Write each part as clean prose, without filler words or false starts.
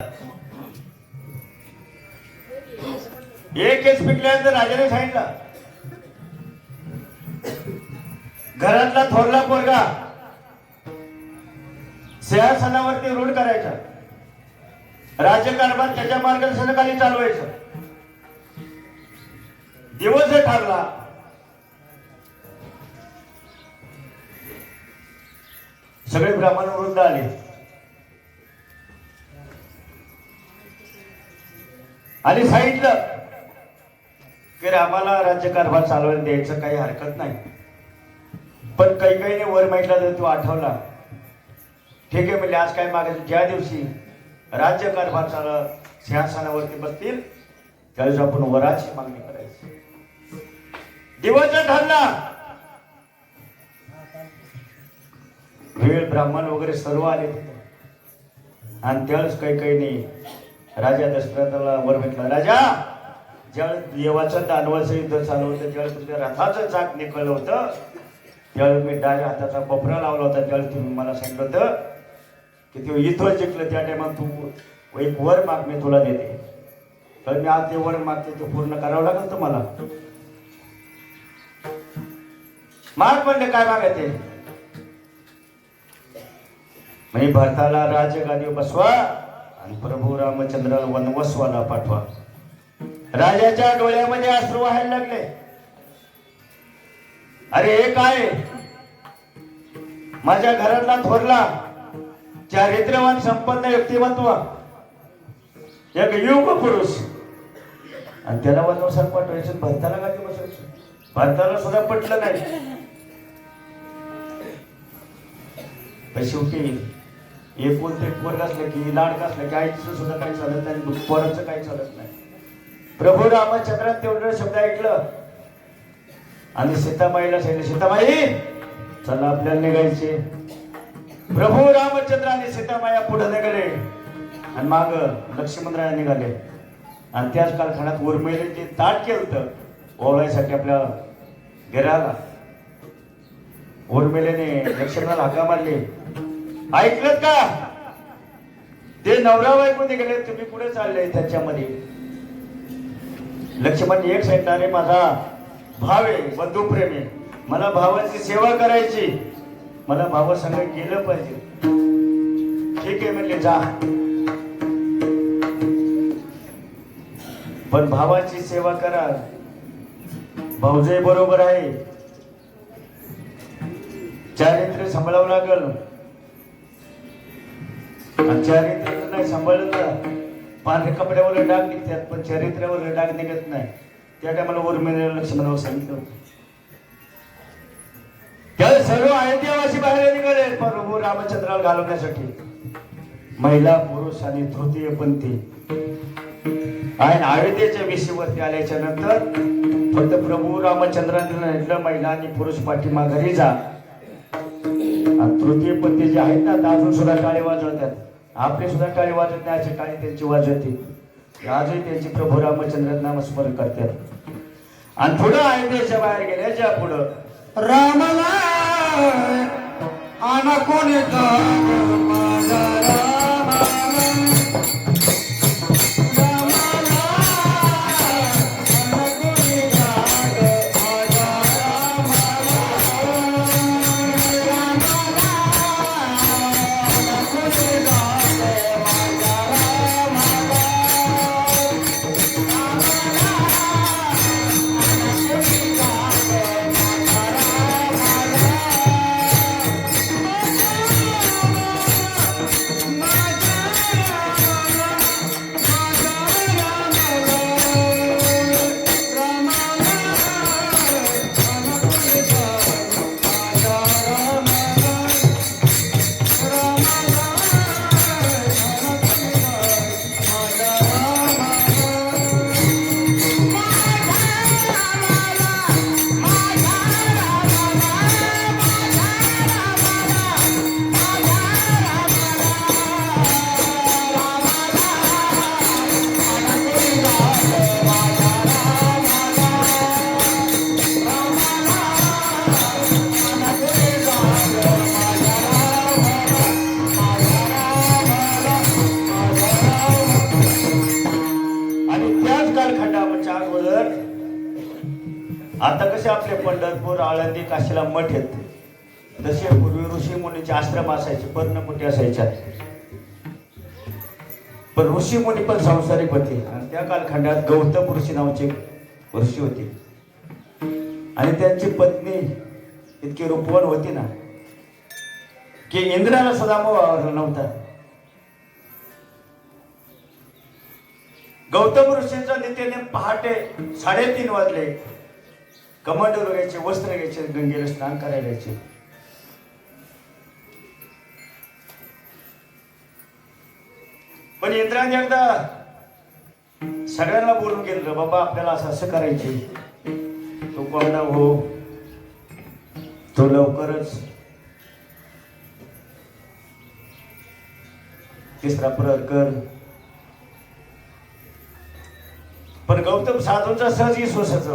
एक केस पिकल्यानंतर राजाने सांगितलं, घरातला थोरला पोरगा सिंहासनावरती रूढ करायचा, राज्यकारभार त्याच्या मार्गदर्शनाखाली चालवायचं. दिवस ठरला, सगळे ब्राह्मण वृद्ध आले आणि सांगितलं की आम्हाला राज्यकारभार चालवायला द्यायचं काही हरकत नाही, पण काही वर मागितला तर तो आठवला. ठीक आहे म्हणजे आज काय मागायचं, ज्या दिवशी राज्यकारभार चालव सिंहासनावरती बसतील त्यावेळेस आपण वराची मागणी करायची. दिवस ठरला, वेळ ब्राह्मण वगैरे सर्व आले आणि त्यावेळेस काही नाही. राजा दशरथाला वर म्हटलं, राजा ज्यावेळेस देवाचं दानवाचं युद्ध चालू होतं, ज्यावेळेस तुमच्या रथाचं चाक निघालं होतं, त्यावेळेस मी डाव्या हाताचा कोपरा लावला होता, त्यावेळेस तुम्ही मला सांगितलं होतं की ते युद्ध जिंकलं त्या टायमात तू एक वर माग मी तुला देते. तर मी आज ते वर मागते ते पूर्ण करावं लागेल तुम्हाला. माग म्हणले काय मागायचे, म्हणजे भरताला राजगादी बसवा आणि प्रभू रामचंद्राला वनवासवाला पाठवा. राजाच्या डोळ्यामध्ये अश्रू व्हायला लागले. अरे हे काय, माझ्या घरातला थोरला चारित्र्यवान संपन्न व्यक्तिमत्व एक युग पुरुष आणि त्याला वनवासाला पाठवायचं, भरताला गादी बसवायचं. भरताला सुद्धा पटलं नाही. पण शेवटी एकूण ते पोरग असलं की लाडक असलं की आईचं सुद्धा काही चालत नाही, पोराचं काही चालत नाही. प्रभू रामचंद्रात तेवढं शब्द ऐकलं आणि सीतामाईला सांगितलं, सीतामाई चला आपल्याला निघायचे. प्रभू रामचंद्र आणि सीतामाया पुढे निघाले आणि माग लक्ष्मणराय निघाले आणि त्याच कालखंडात उर्मिलेचे ताट केलं ओळायसाठी आपल्या घराला. उर्मिलेने लक्ष्मणाला हाका मारली, ऐकलं का, ते नवरा बायको निघाले, तुम्ही पुढे चालले त्याच्यामध्ये. लक्ष्मण एक सांगितलं, अरे माझा भाव आहे, बंधुप्रेम आहे, मला भावाची सेवा करायची, मला भावासंग गेलं पाहिजे. ठीक आहे म्हणले, जा, पण भावाची सेवा करा. भाऊजे बरोबर आहे, चारित्र्य सांभाळावं लागल. चारित्र्य नाही सांभाळलं तर पांढऱ्या कपड्यावर डाग निघतात, पण चारित्र्यावर डाग निघत नाही. त्या टायमाला उर्मिला लक्ष्मणावर सांगितलं होतं. त्यावेळेस सर्व अयोध्यावासी बाहेर निघाले प्रभू रामचंद्राला घालवण्यासाठी. महिला पुरुष आणि तृतीयपंथी आणि अयोध्येच्या विषयवरती आल्याच्या नंतर फक्त प्रभू रामचंद्राने म्हटलं, महिला आणि पुरुष पाठीमाघारी जा. आणि तृतीयपंथी जे आहेत ना अजून सुद्धा टाळी वाजवतात. आपले सुद्धा टाळी वाजवत नाही, अशी टाळी त्यांची वाजवते. आजही त्यांची प्रभू रामचंद्र नामस्मरण करतात. आणि पुढं अयोध्येच्या बाहेर गेल्याच्या पुढं रामला आना कोणी अगोदर आता कसे आपले पंढरपूर आळंदी काशीला मठ आहेत तसे पूर्वी ऋषी मुनीचे आश्रम असायचे, पर्णकुटी असायच्या. पण ऋषी मुनी पण संसारिक होते आणि त्या कालखंडात गौतम ऋषी नावाचे ऋषी होते आणि त्यांची पत्नी इतकी रूपवान होती ना की इंद्राला सुद्धा मोह आवरला नव्हता. गौतम ऋषींचा नित्यनेम पहाटे 3:30 वाजले कमंडलू घ्यायचे, वस्त्र घ्यायचे, गंगेला स्नान करायला घ्यायचे. पण इंद्राने एकदा सगळ्यांना बोलून गेलं, बाबा आपल्याला असं असं करायचे, तू कोणता हो, तो लवकरच तिसरा प्रहर कर. पण गौतम साधूंचा सहज विश्वासाच,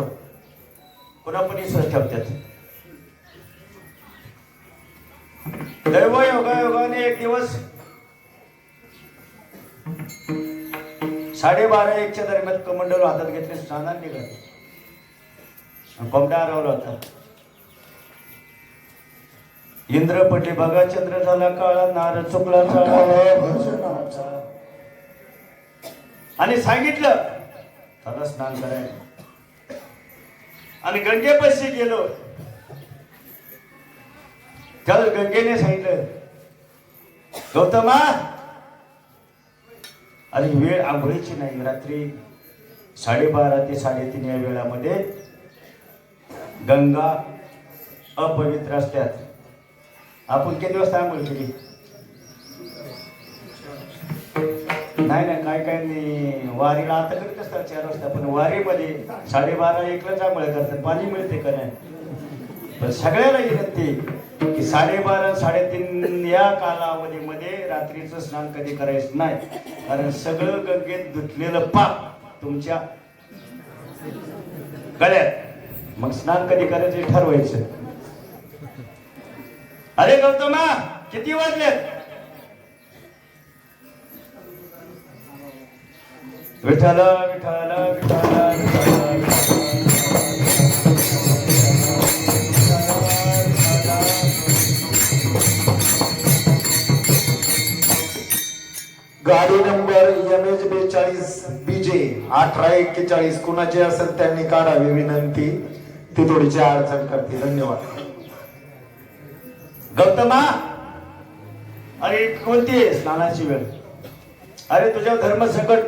पुन्हा पण विश्वास ठेवतात. दैव योगायोगाने एक दिवस 12:30-1च्या दरम्यान कमंडलू हातात घेतले, स्नानात निघाले. कोंबडा हरवला होता. इंद्र पडले बघा, चंद्र झाला काळा, नार चुकला चाळा, आणि सांगितलं त्याला स्नान करायला. आणि गंगेपाशी गेलो, त्याला गंगेने सांगितलं, गौतमा आणि वेळ आंघोळीची नाही, रात्री 12:30 ते 3:30 या वेळामध्ये गंगा अपवित्र असतात. आपण किती वाजता आंघोळ केली? नाही नाही, काय काय नाही, वारीला आता करीत असतात 4 वाजता, पण वारीमध्ये 12:30-1लाच आंघोळ करतात. पाणी मिळते का नाही? पण सगळ्याला विनंती की 12:30-3:30 या कालावधीमध्ये रात्रीचं स्नान कधी करायचं नाही, कारण सगळं गंगेत धुतलेलं पाप तुमच्या गळ्यात. मग स्नान कधी करायचं ठरवायचं. अरे गौतमा किती वाजलेत? विठ्ठल विठ्ठल विठ्ठल गाडी नंबर MH 42 BJ 1841 कुणाची असेल त्यांनी काढावी विनंती, ती थोडीशी अडचण करते. धन्यवाद. गौतमा अरे कोणती आहे स्नानाची वेळ? अरे तुझ्या धर्म संकट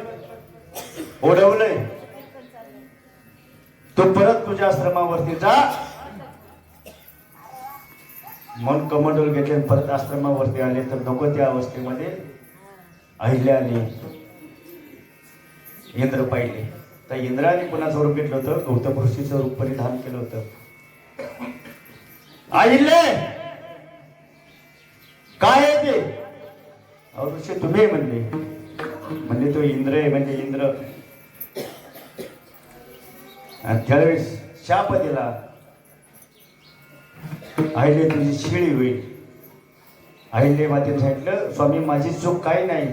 ओढवलंय, तू परत तुझ्या आश्रमावरती जा. म्हणून कमंडल घेतले, परत आश्रमावरती आले तर नको त्या अवस्थेमध्ये अहिल्याने इंद्र पाहिले. तर इंद्राने पुन्हा रूप घेतलं होतं, गौतम ऋषीचं रूप परिधान केलं होतं. अहिल्ये काय आहे ते? ऋषी तुम्ही म्हणले तो इंद्र आहे, म्हणजे इंद्र. आणि त्यावेळेस शाप दिला, अहिल्ये तुझी शिळी होईल. अहिल्ये मातेने सांगितलं, स्वामी माझी चूक काही नाही,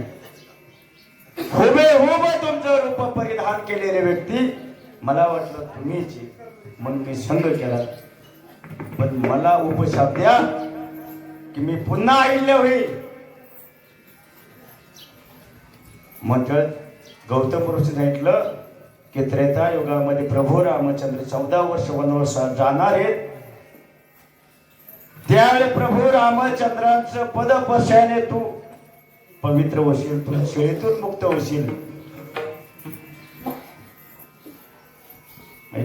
हुबेहूब तुमचं रूप परिधान केलेले व्यक्ती मला वाटलं तुम्हीच, म्हणून मी संग केला. पण मला उपशाप द्या की मी पुन्हा अहिल्य होईल. म्हणतात गौतम ऋषी सांगितलं की त्रेता युगामध्ये प्रभू रामचंद्र 14 वर्ष वनवासात जाणार आहेत. त्यावेळी प्रभू रामचंद्रांचं पदस्पर्शाने तू पवित्र होशील, तू शेळीतून मुक्त होशील.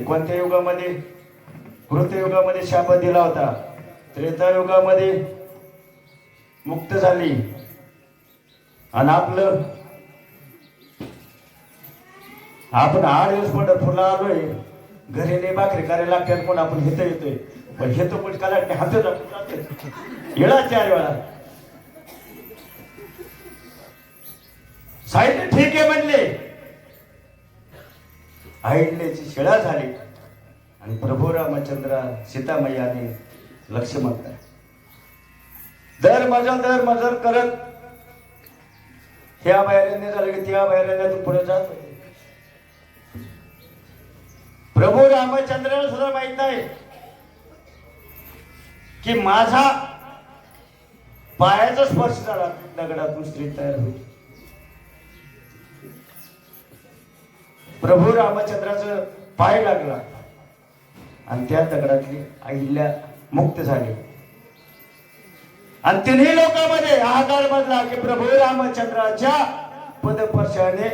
कोणत्या युगामध्ये? कृतयुगामध्ये शाप दिला होता, त्रेता युगामध्ये मुक्त झाली. आणि आपण 8 दिवस पंढरपूरला आलोय, घरी भाकरी करायला लागतात, पण आपण हेत येतोय. पण हेतो पण काला हात येळा 4 वेळा साहित्य ठीक आहे म्हणले. अहिल्याची शिळा झाली आणि प्रभू रामचंद्र सीतामय्याने लक्ष्मण दर मजल करत ह्या अभयारण्य झालं की त्या अभयारण्यातून पुढे जात होते. प्रभू रामचंद्राला सुद्धा माहित आहे की माझा पायाचा स्पर्श झाला दगडातून स्त्री तयार होईल. प्रभू रामचंद्राचं पाय लागला आणि त्या दगडातली अहिल्या मुक्त झाली. आणि तिन्ही लोकांमध्ये हाहाकार बदला की प्रभू रामचंद्राच्या पदस्पर्शाने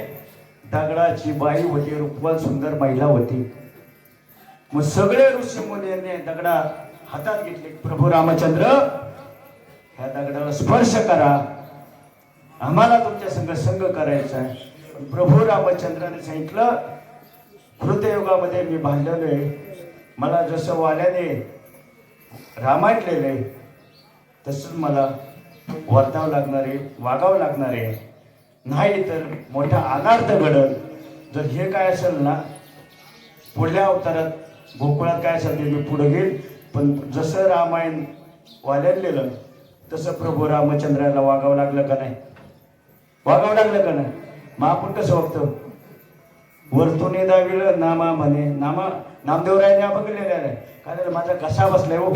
दगडाची बाई होती, रूपवान सुंदर महिला होती. मग सगळे ऋषी मुनींनी दगडा हातात घेतले. प्रभू रामचंद्र ह्या दगडाला स्पर्श करा, आम्हाला तुमच्या संग करायचा आहे. प्रभू रामचंद्राने सांगितलं कृतयुगामध्ये मी बांधलेलो आहे, मला जसं वाल्याने रामायण लिहिलंय तसंच मला वर्तावं लागणार आहे, वागावं लागणार आहे. नाही तर मोठा अनार्थ घडल. जर हे काय असेल ना पुढल्या अवतारात गोकुळात काय असेल ते मी पुढे घेईल. पण जसं रामायण वाल्याने लिहिलं तसं प्रभू रामचंद्राला वागावं लागलं का नाही? वागावं लागलं का नाही? मग आपण कसं वागतो? वरतून दाविलं नामा म्हणे नामा नामदेवरायने बघलेलं आहे. कारण माझा कसा बसलाय हो.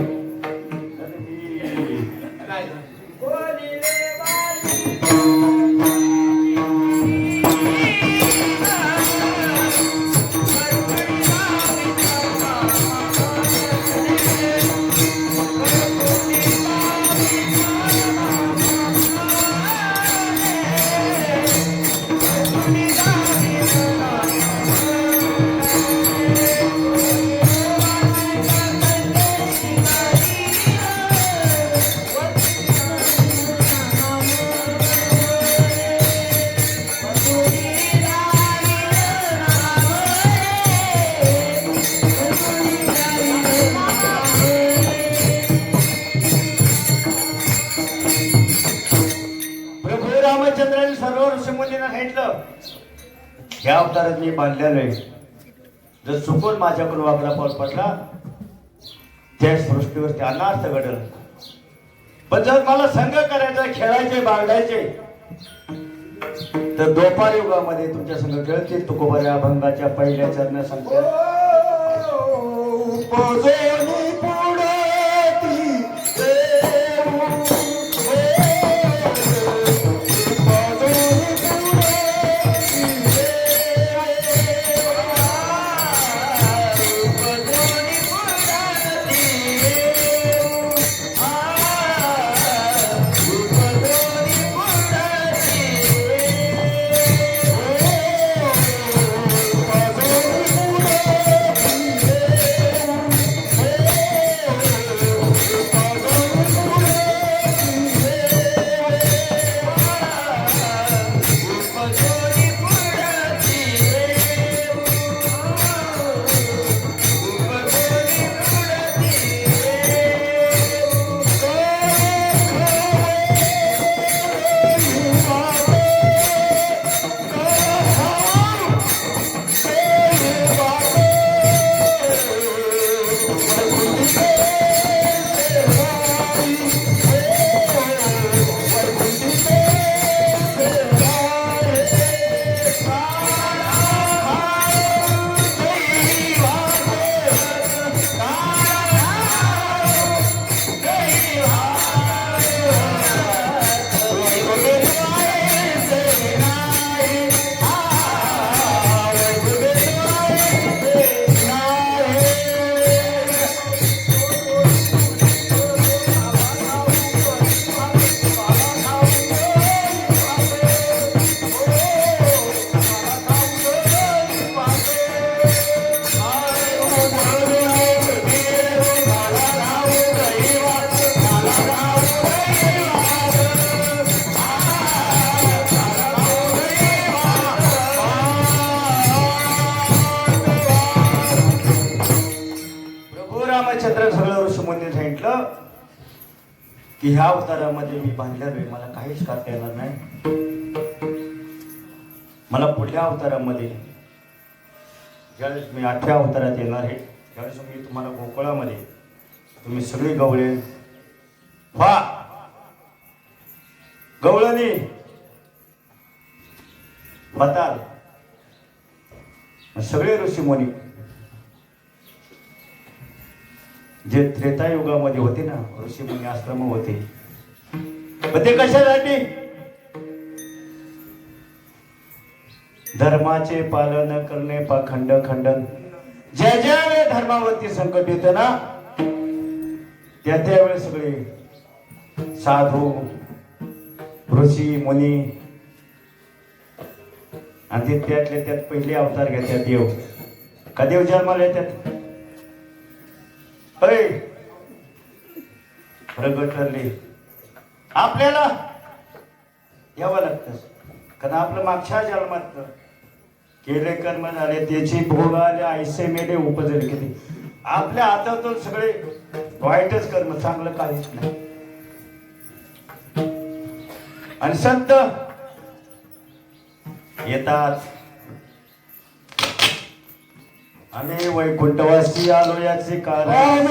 रामचंद्राने सर्व ऋषीमुनींना सांगितलं ह्या अवतारात मी बांधलेलो आहे. जर चुकून माझ्याकडून वागला पाऊस पडला त्या सृष्टीवरती अनार्थ घडल. पण जर मला संघ करायचा, खेळायचे, बागडायचे तर द्वापार युगामध्ये तुमच्या संघ खेळतील. तुकोबाऱ्या अभंगाच्या पहिल्या चरण सांगतात रामचंद्र सगळं ऋषीमुनी सांगितलं की ह्या अवतारामध्ये मी बांधलेलो आहे, मला काहीच करता येणार नाही. मला पुढल्या अवतारामध्ये ज्यावेळेस मी 8व्या अवतारात येणार आहे त्यावेळेस मी तुम्हाला गोकुळामध्ये तुम्ही सगळे गवळे व्हा गवळणी होताल. सगळे ऋषीमुनी जे त्रेतायुगामध्ये होते ना, ऋषीमुनी आश्रम होते, पण ते कशासाठी? धर्माचे पालन करणे, पाखंड खंडन. ज्या ज्या वेळेस धर्मावरती संकट येतं ना, त्या त्यावेळेस सगळे साधू ऋषी मुनी आणि ते त्यातले त्यात पहिले अवतार घेतात देव. का देव जन्माला येतात? प्रगट ठरले आपल्याला यावं लागतं, कारण आपलं मागच्या जन्मात केले कर्म झाले, त्याची भोग आले, ऐसे मेले उपजले किती. आपल्या हातातून सगळे वाईटच कर्म, चांगलं काहीच नाही. आणि संत येतात, आम्ही वैकुंठवासी आलो याचे कारण.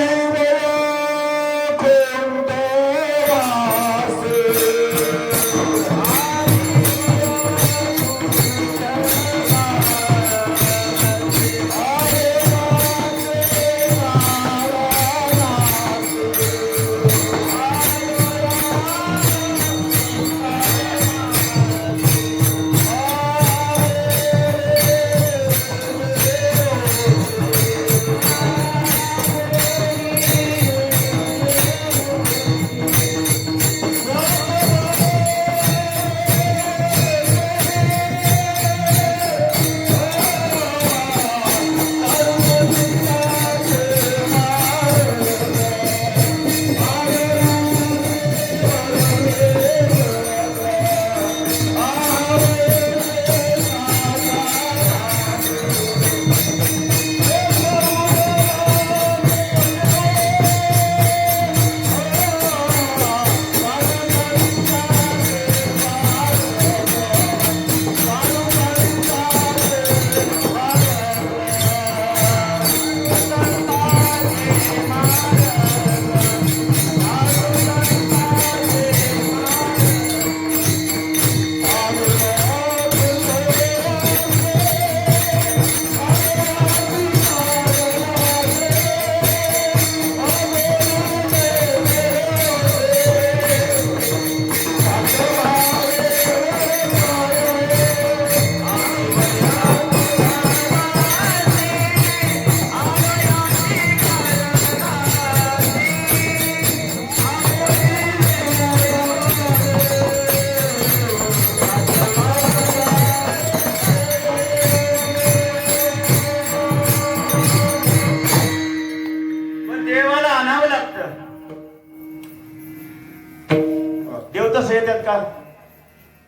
देव तसं येतात का?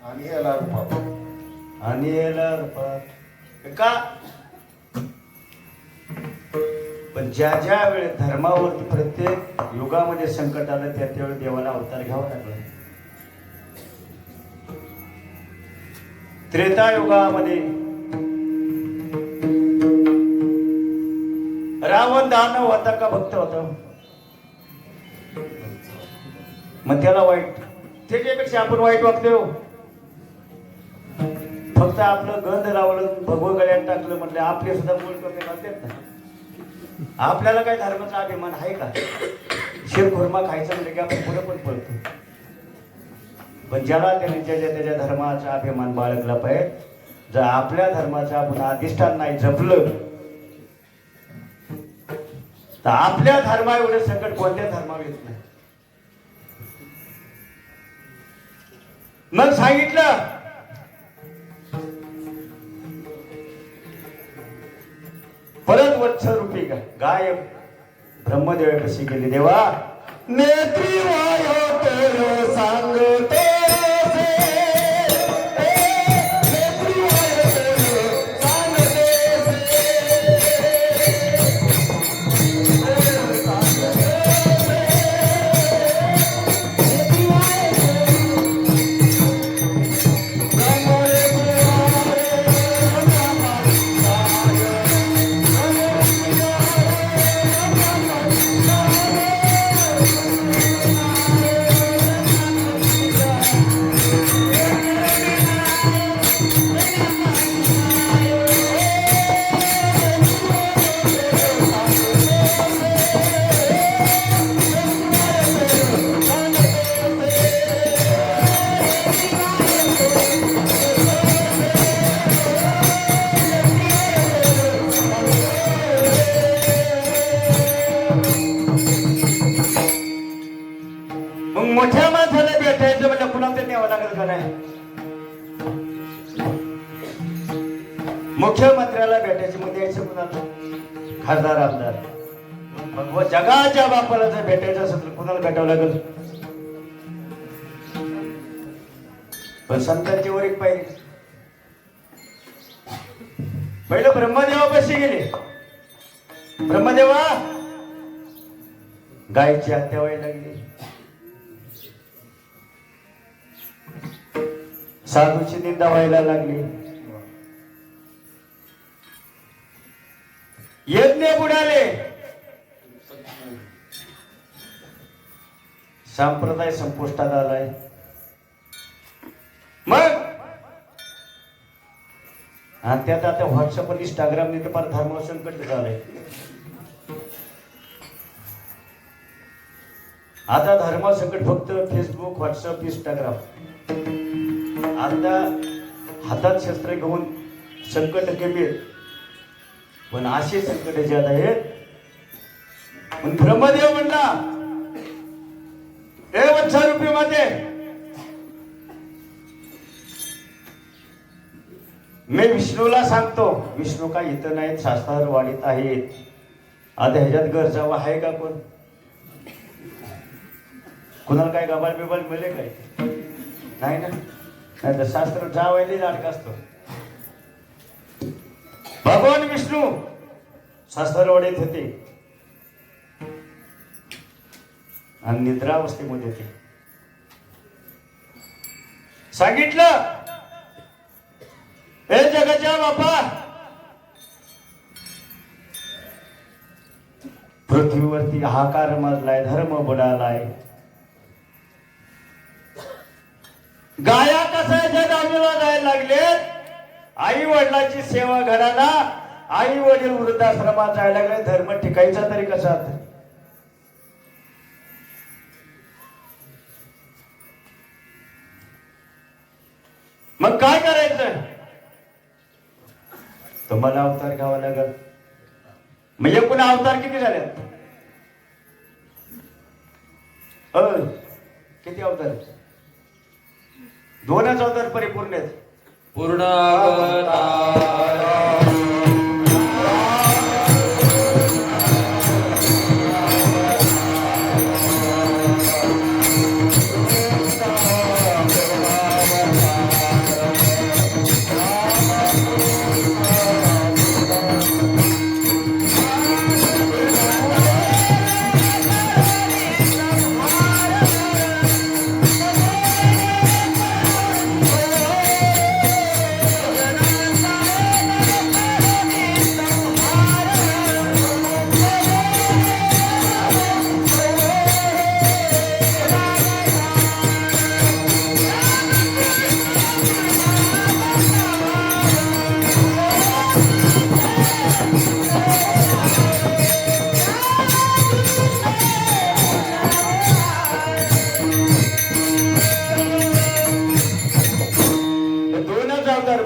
आणि याला रूपात. आणि याला रूपात का? पण ज्या ज्या वेळेस धर्मावरती प्रत्येक युगामध्ये संकट आलं, त्या त्यावेळेस देवाला अवतार घ्यावा लागला. त्रेता युगामध्ये रावण दानव होता का भक्त होता? मग त्याला वाईट, त्याच्यापेक्षा आपण वाईट वागतो. फक्त आपलं गंध लावलं, भगवं गळ्यात टाकलं म्हटलं, आपले सुद्धा मूळ कमी घालतात ना. आपल्याला काय धर्माचा अभिमान आहे का? शिरखुर्मा खायचं म्हणजे की आपण पुढे पण पळतो. पण ज्याला त्याने त्याच्या धर्माचा अभिमान बाळगला पाहिजे. जर आपल्या धर्माचा आपण अधिष्ठान नाही जपलं, तर आपल्या धर्मा एवढे संकट कोणत्या धर्मावर येत नाही. मग सांगितलं परत वत्स रूपी गाय ब्रह्मदेवापाशी गेली. देवा नेत्री वायो सांगते आहे मुख्यमंत्र्याला भेटायची मध्ये यायचं कुणाला खासदार आमदार मग व जगाच्या बापाला जर भेटायचं असेल तर कुणाला भेटावं लागेल पण संतांची वर एक पाहिजे पहिलं ब्रह्मदेवापाशी गेले ब्रह्मदेवा गायची हत्या व्हायला लागली साधूची निंदा व्हायला लागली यज्ञ बुडाले संप्रदाय संपुष्टात आलाय मग आणि त्यात आता व्हॉट्सअप आणि इंस्टाग्राम ने फार धर्म संकट झालंय आता धर्म संकट फक्त फेसबुक व्हॉट्सअप इंस्टाग्राम आता हातात शस्त्र घेऊन संकट कमी पण असे संकट जे आहेत पण ब्रह्मदेव म्हणला हे वत्सरूपी माते मी विष्णूला सांगतो विष्णू काय इथं नाहीत शास्त्रावर वाढीत आहेत आता ह्याच्यात घर जावं आहे का कोण कुणाला काय गबाळ बिबाळ मिळेल काय नाही ना नाही तर शास्त्र जावायला लाडका असतो भगवान विष्णू शास्त्रावर वाढीत होते आणि निद्रावस्थेमध्ये ते सांगितलं हे जगाच्या बापा पृथ्वीवरती हाकार माजलाय धर्म बुडालाय गाया कसाच्या दामीला जायला लागले आई वडिलांची सेवा घराला आई वडील वृद्धाश्रमात जायला लागले धर्म टिकायचा तरी कसा मग काय करायचं तुम्हाला अवतार घ्यावा लागल म्हणजे पुन्हा अवतार किती झाले किती अवतार दोनच अवतार परिपूर्ण आहेत पूर्ण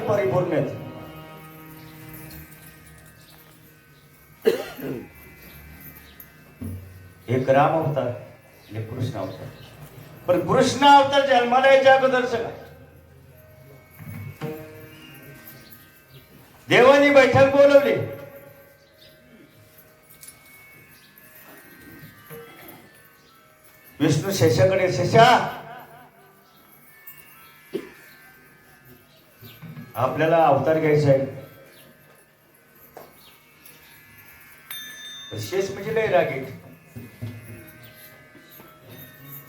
परिपूर्ण आहेत एक राम अवतार आणि कृष्ण अवतार पण कृष्ण अवतार जन्माला यायच्या अगोदर सगळं देवानी बैठक बोलवली विष्णू शेषाकडे शेषा आपल्याला अवतार घ्यायचा आहे शेष म्हणजे लय रागीट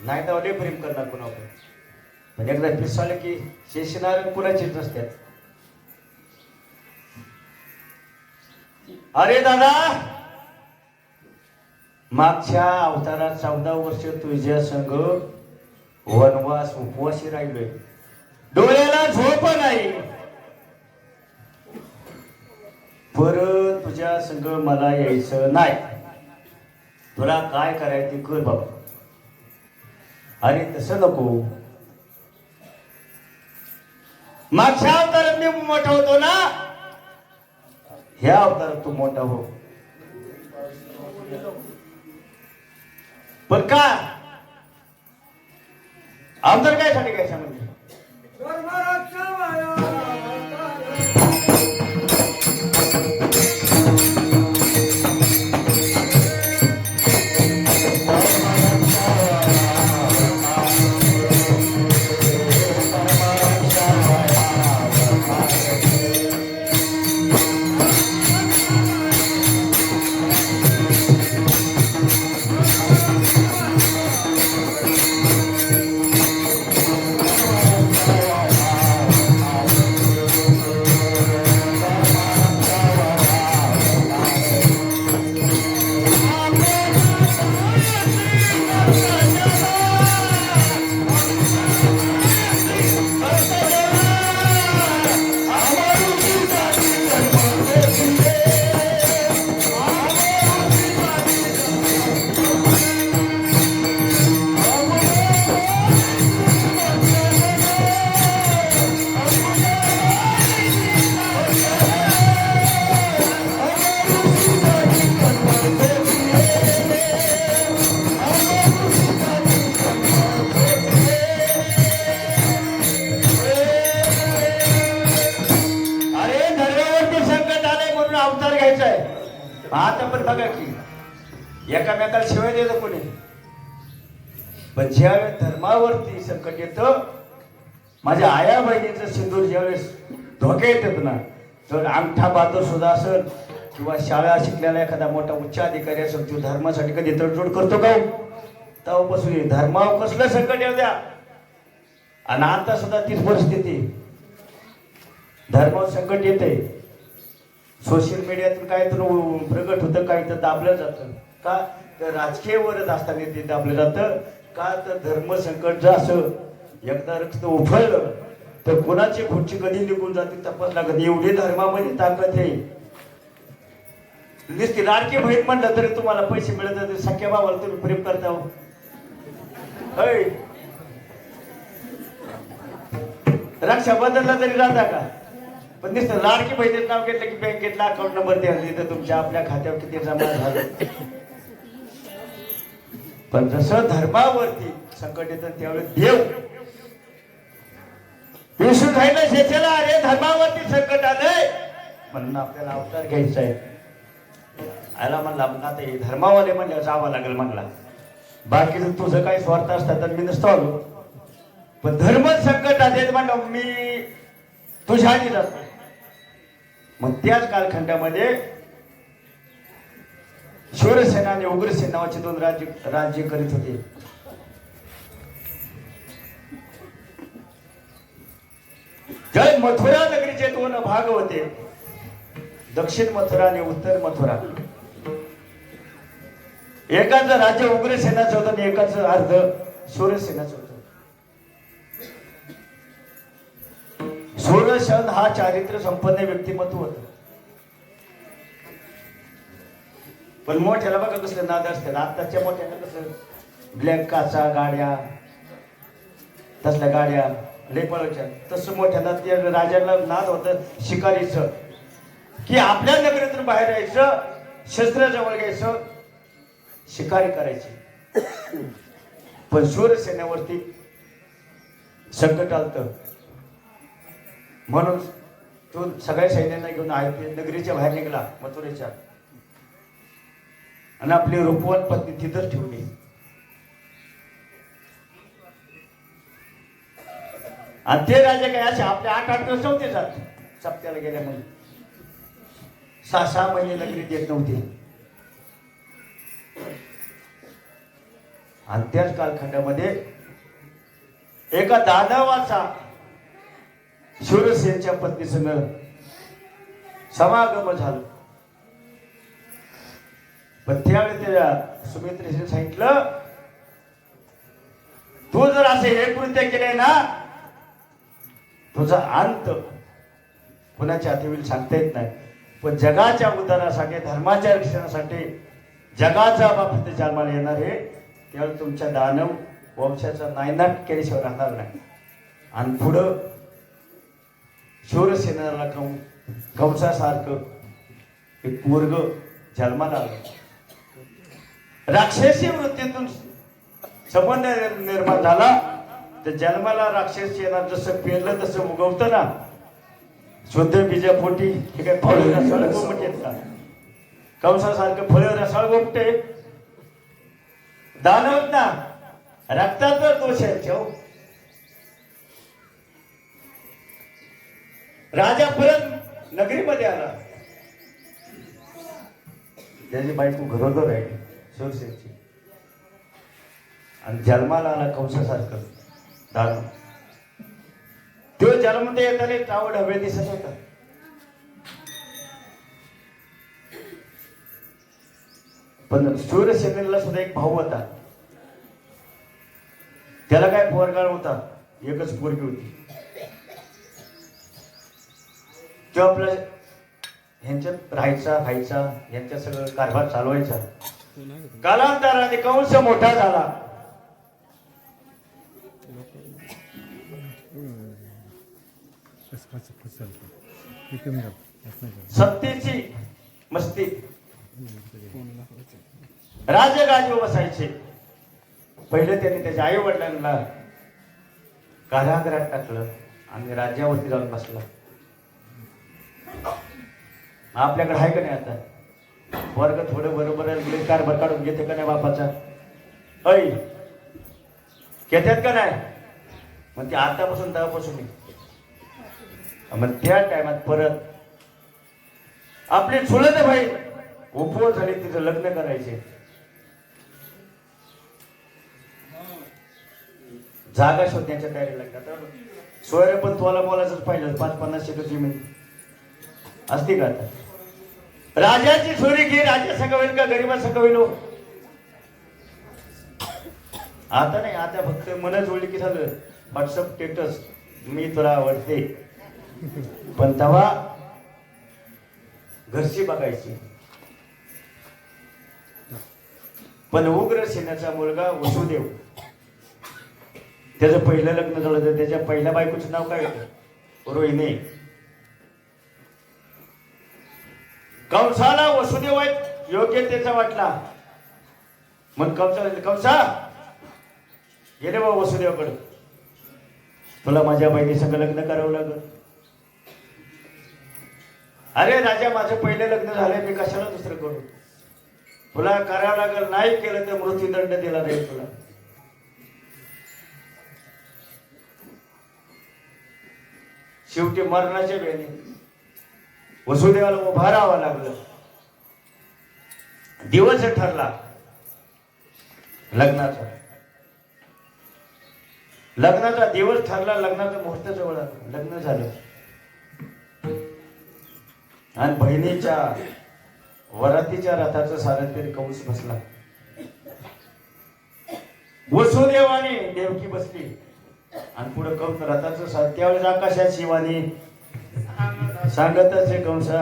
नाही तर लय प्रेम करणार कुणावर पण एकदा पिसाले की शेषनारायण कुणाचीच नसतात अरे दादा मागच्या अवतारात 14 वर्ष तुझ्या संग वनवास उपवासी राहिलोय डोळ्याला झोप नाही परत तुझ्या संग मला यायचं नाही तुला काय करायचं कर बाबा अरे तसं नको मागच्या अवतारात मी मोठा होतो ना ह्या अवतारात तू मोठा हो पण का अवतार काय साठी घ्यायचा म्हणजे अरे धर्मावरती संकट आलंय म्हणून अवतार घ्यायचा आहे. आता पण बघा की एकामेकाला शिवाय देतो कोणी, पण ज्यावेळेस धर्मावरती संकट येतं, माझ्या आया बहिणीचं सिंदूर ज्यावेळेस धोके येतात ना, तर अंगठा बहादूर सुद्धा असेल किंवा शाळा शिकलेला एखादा मोठा उच्च अधिकारी असेल, तो धर्मासाठी कधी तडजोड करतो का? तेव्हापासून धर्मावर कसलं संकट येऊ द्या. आणि आता सुद्धा तीच परिस्थिती, धर्मावर संकट येते. सोशल मीडियातून काय तर प्रगट होतं, काही तर दाबलं जातं. का तर राजकीय वरच असताना ते दाबलं जातं. का तर धर्म संकट जर असं एकदा रक्त उफळलं तर कोणाची खुर्ची कधी निघून जाते तपास लागत. एवढी धर्मामध्ये ताकद आहे. नुसती लाडकी बहीण म्हणलं तरी तुम्हाला पैसे मिळत तरी सख्या भावाला तुम्ही प्रेम करता हो. रक्षाबंधनला तरी राहता का? पण नुसतं लाडकी बहिणीचं नाव घेतलं की बँकेतला अकाउंट नंबर द्यायला तर तुमच्या आपल्या खात्यावर किती जमा झालं. पण जसं धर्मावरती संकट येतं त्यावेळेस देव विष्णू राहिला शेषाला, अरे धर्मावरती संकट आलंय म्हणून आपल्याला अवतार घ्यायचा आहे. आला म्हणला आता हे धर्मावाले म्हणल्यावर जावं लागेल म्हणला. बाकी तुझं काही स्वार्थ असता तर मी नसतो आलो, पण धर्म संकट आले म्हणलं मी तुझ्या आधी जातो. मग त्याच कालखंडामध्ये शूरसेना आणि उग्रसेन नावाचे दोन राज्य करीत होते. जय मथुरा नगरीचे दोन भाग होते, दक्षिण मथुरा आणि उत्तर मथुरा. एकाचं राज्य उग्रसेनाचं होतं आणि एकाचं अर्ध शूरसेनाचं होतं. शूरसेन हा चारित्र्य संपन्न व्यक्तिमत्व होत. पण मोठ्याला बघा कसलं नाद असतात. आताच्या मोठ्याला कसं ब्लॅक काचा गाड्या, तसल्या गाड्या लय पळायच्या. तसं मोठ्याला त्या राजाला नाद होतं शिकारीचं, की आपल्या नगरीतून बाहेर यायचं, शस्त्र जवळ घ्यायचं, शिकारी करायची. पण शूरसेनेवरती संकट आलतं म्हणून तो सगळ्या सैन्यांना घेऊन नगरीच्या बाहेर निघाला मथुरेच्या, आणि आपली रूपवान पत्नी तिथंच ठेवली. आणि ते राजे काय असे आपले 8-8 दिवस नव्हते जात. सप्त्याला गेल्या म्हणून 6-6 महिने नगरीत येत नव्हते. आणि त्याच कालखंडामध्ये एका दानवाचा शूरसेनच्या पत्नीसंग समागम झालं. पण त्यावेळी त्या सुमित्रेने सांगितलं, तू जर असे हे कृत्य केले ना, तुझा अंत कुणाच्या हाती होईल सांगता येत नाही. पण जगाच्या उद्धारासाठी, धर्माच्या रक्षणासाठी जगाचा बाबतीत जन्माला येणार आहे, त्यावेळी तुमच्या दानव वंशाचा नायनाट केल्याशिवाय राहणार नाही. आणि पुढं शूरसेनाला कंसासारखं एक पोरग जन्माला आलं. राक्षसी वृत्तीतून संबंध निर्माण झाला तर जन्माला राक्षस येणार जसं पेरलं तसं उगवतं ना शुद्ध बीजापोटी हे काय फळ रसाळ गोमटेत का कंसासारखं फळ रसाळ गोमटे दानवत ना रक्ताचा दोष आहे ठेव. राजा परत नगरीमध्ये आला त्याची बायको घरोघर आहे शिवसेनेची आणि जन्माला आला कंसासारखं दानव. तो जन्मते येताना टावड हवे दिसत होता. पण सूर्यसेनेला सुद्धा एक भाऊ होता. त्याला काय पोरगा होता एकच पोरगी होती. तो आपल्या ह्यांच्यात राहायचा खायचा यांच्या सगळं कारभार चालवायचा. कालांतराने कंस मोठा झाला. सत्तेची मस्ती राजगादी बसायचे. पहिले त्यांनी त्याच्या आई वडिलांना कारागृहात टाकलं आणि राज्यावरती जाऊन बसला. आपल्याकडे आहे का नाही आता वर्ग थोडं बरोबर कारभार काढून घेते का नाही बापाचा ऐ घेतात का नाही मग ते आतापासून तेव्हापासून मग त्या टायमात परत आपली चुलत भाई उपवास झाली तिचं लग्न करायचे. जागा शोधण्याच्या तयारी लागतात. सोयरे पण तुला बोलायचं पाहिजे 5-50 एकर जमीन असते का आता. राजाची चोरी घे राजा सगळं होईल का गरीबा सगळं होईल. आता नाही आता फक्त मन जोडली की झालं व्हॉट्सअप स्टेटस मी तुला आवडते. पण तेव्हा घरची बघायची. पण उग्रसेनाचा मुलगा वसुदेव त्याचं पहिलं लग्न झालं तर त्याच्या पहिल्या बायकोचं नाव काय होतं रोहिणी. कंसाला वसुदेव योग्य त्याचा वाटला. मग कंसा गेले बा वसुदेवाकडे तुला माझ्या बहिणी संग लग्न करावं लागल. अरे राजा माझं पहिलं लग्न झालंय मी कशाला दुसरं करू. तुला करावं लागल नाही केलं तर मृत्यूदंड दिला जाईल तुला. शेवटी मरणाच्या वेळी वसुदेवाला उभा राहावं लागलं. दिवस ठरला लग्नाचा. लग्नाचा दिवस ठरला. लग्नाचा मुहूर्त जवळ आला. लग्न झालं आणि बहिणीच्या वरातीच्या रथाचं सारथी कंस बसला. वसुदेवाने देवकी बसली आणि पुढे कंस रथाचं सारथी. त्यावेळेस आकाशात शिवानी सांगतच आहे कंसा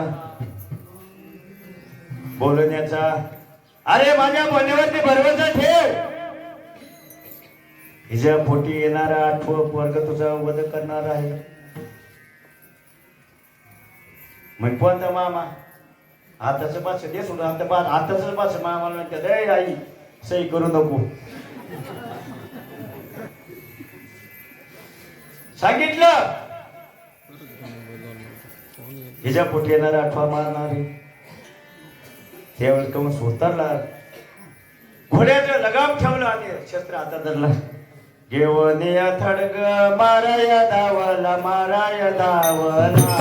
बोलण्याचा. अरे माझ्या बोलण्यावरती भरवसा ठेव. हिच्या पोटी येणारा 8वं वर्ग तुझा वध करणार आहे. मग कोणता मामा आताच पास दे सोडून आताच पास मामा म्हणतात ए आई सही करू नको. सांगितलं हिच्या पोटी येणारा 8वा मारणार आहे. त्यावेळेस कंस उतरला. घोड्याचं लगाम ठेवलं आणि शस्त्र हातात धरला. घेऊन या थडग माराया धावला माराया धावला.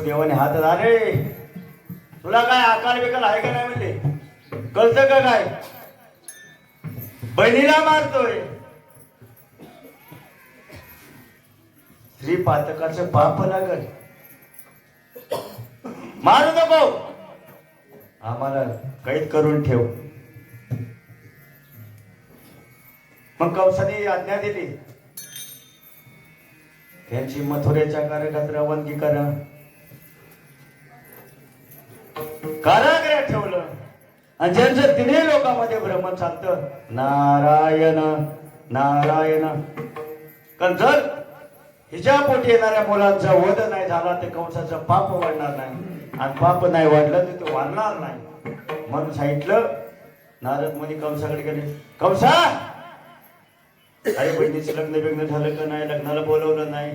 वसुदेवाने हात अरे तुला काय आकार बिकार आहे का नाही म्हणले, कळतं का काय? बहिणीला मारतोय. स्त्री पातकाचं पाप लागल, मारू नको, आम्हाला कैद करून ठेव. मग कंसाने आज्ञा दिली, त्यांची मथुरेच्या कार्यक्रमात रवानगी करा. कारागृहात ठेवलं आणि ज्यांचं तिन्ही लोकांमध्ये ब्रह्म चालतं नारायण नारायण. कारण जर हिच्या पोटी येणाऱ्या मुलांचा वध नाही झाला तर कंसाचं पाप वाढणार नाही, आणि पाप नाही वाढलं तर ते वाढणार नाही. म्हणून सांगितलं. नारद मुनी कंसाकडे गेले, कंसा अरे बहिणीचं लग्न बिग्न झालं का नाही, लग्नाला बोलवलं नाही.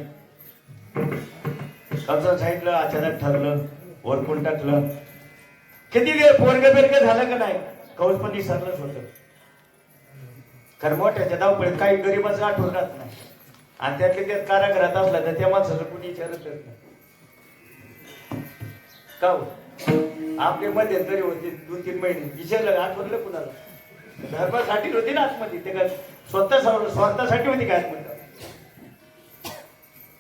कंसा सांगितलं अचानक ठरलं, ओरकून टाकलं. किती वेळ पोरग बिरग झालं का नाही, कंस पण विसरलंच होतं. कारण मोठ्याच्या धावपळीत काही गरीबाचं आठवण राहत नाही, आणि त्यातले त्यात कारागृहात असला तर त्या माणसाचं कुणी विचारत नाही. का हो? आपले मध्यंतरी होते 2-3 महिने, विचारलं आठवलं कुणाला? धर्मासाठी होती ना आतमध्ये, ते काय स्वतःसाठी होती काय आतमध्ये?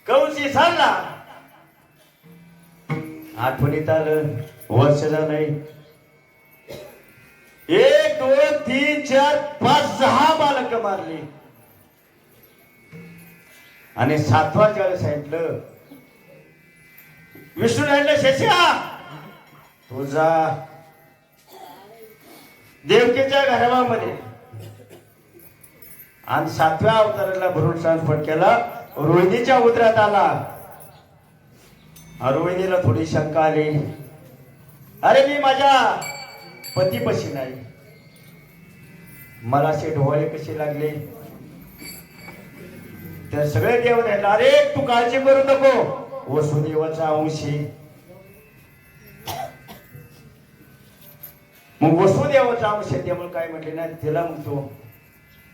कंस विसरला, आठवणीत आलं. वर्ष झालं 1 2 3 4 5 6 बालक मारली, आणि 7वा ज्याला सांगितलं विष्णू राहिलं, शेषा तुझा देवकीच्या घरामध्ये. आणि 7व्या अवताराला भरून ट्रान्सफर केला, रोहिणीच्या उदरात आला. रोहिणीला थोडी शंका आली, अरे मी माझ्या पतीपाशी नाही, मला असे डोळे कसे लागले? त्या सगळे देव म्हटलं, अरे तू काळजी करू नको, वसुदेवाचा अंशी. मग वसुदेवाचा अंश त्यामुळे काय म्हटले ना, तिला म्हणतो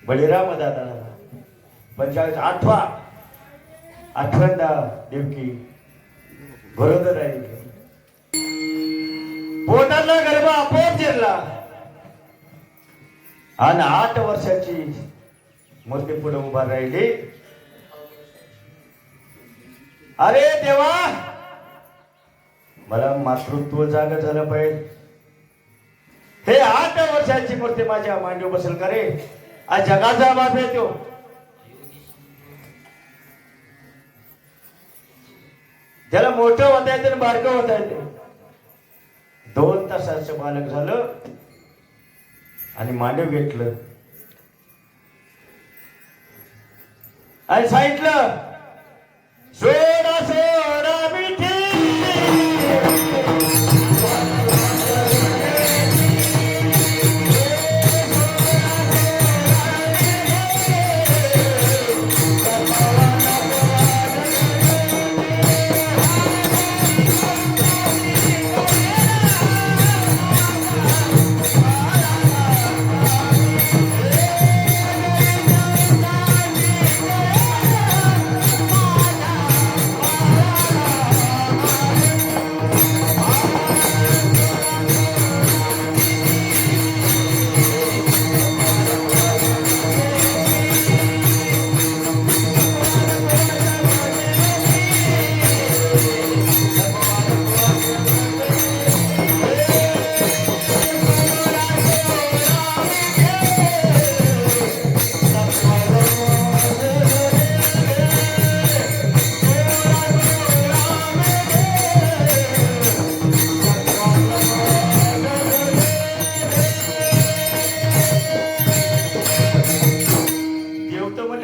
बळीराम दादा 45 8व्यांदा देवकी बरोबर राहिली. पोटातला गर्भ आपोआप जिरला, आणि 8 वर्षाची मूर्ती पुढे उभा राहिली. अरे देवा, मला मातृत्व जाग झालं पाहिजे. हे 8 वर्षाची मूर्ती माझ्या मांडीवर बसेल का रे? आज जगाचा बाप आहे तो. त्याला मोठं होता येते आणि बारकं होता येते. 2 तासाचं बालक झालं आणि मांडव घेतलं आणि सांगितलं, सोडा सोडा मिठी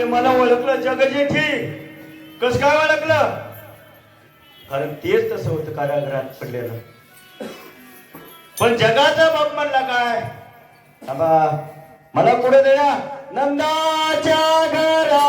मला ओळखलं जगजेठी. कस काय ओळखलं? कारण तेच तसं होतं कारागृहात पडलेलं. पण जगाचा बाप म्हणला काय, मला पुढे देण्या नंदाच्या घरा.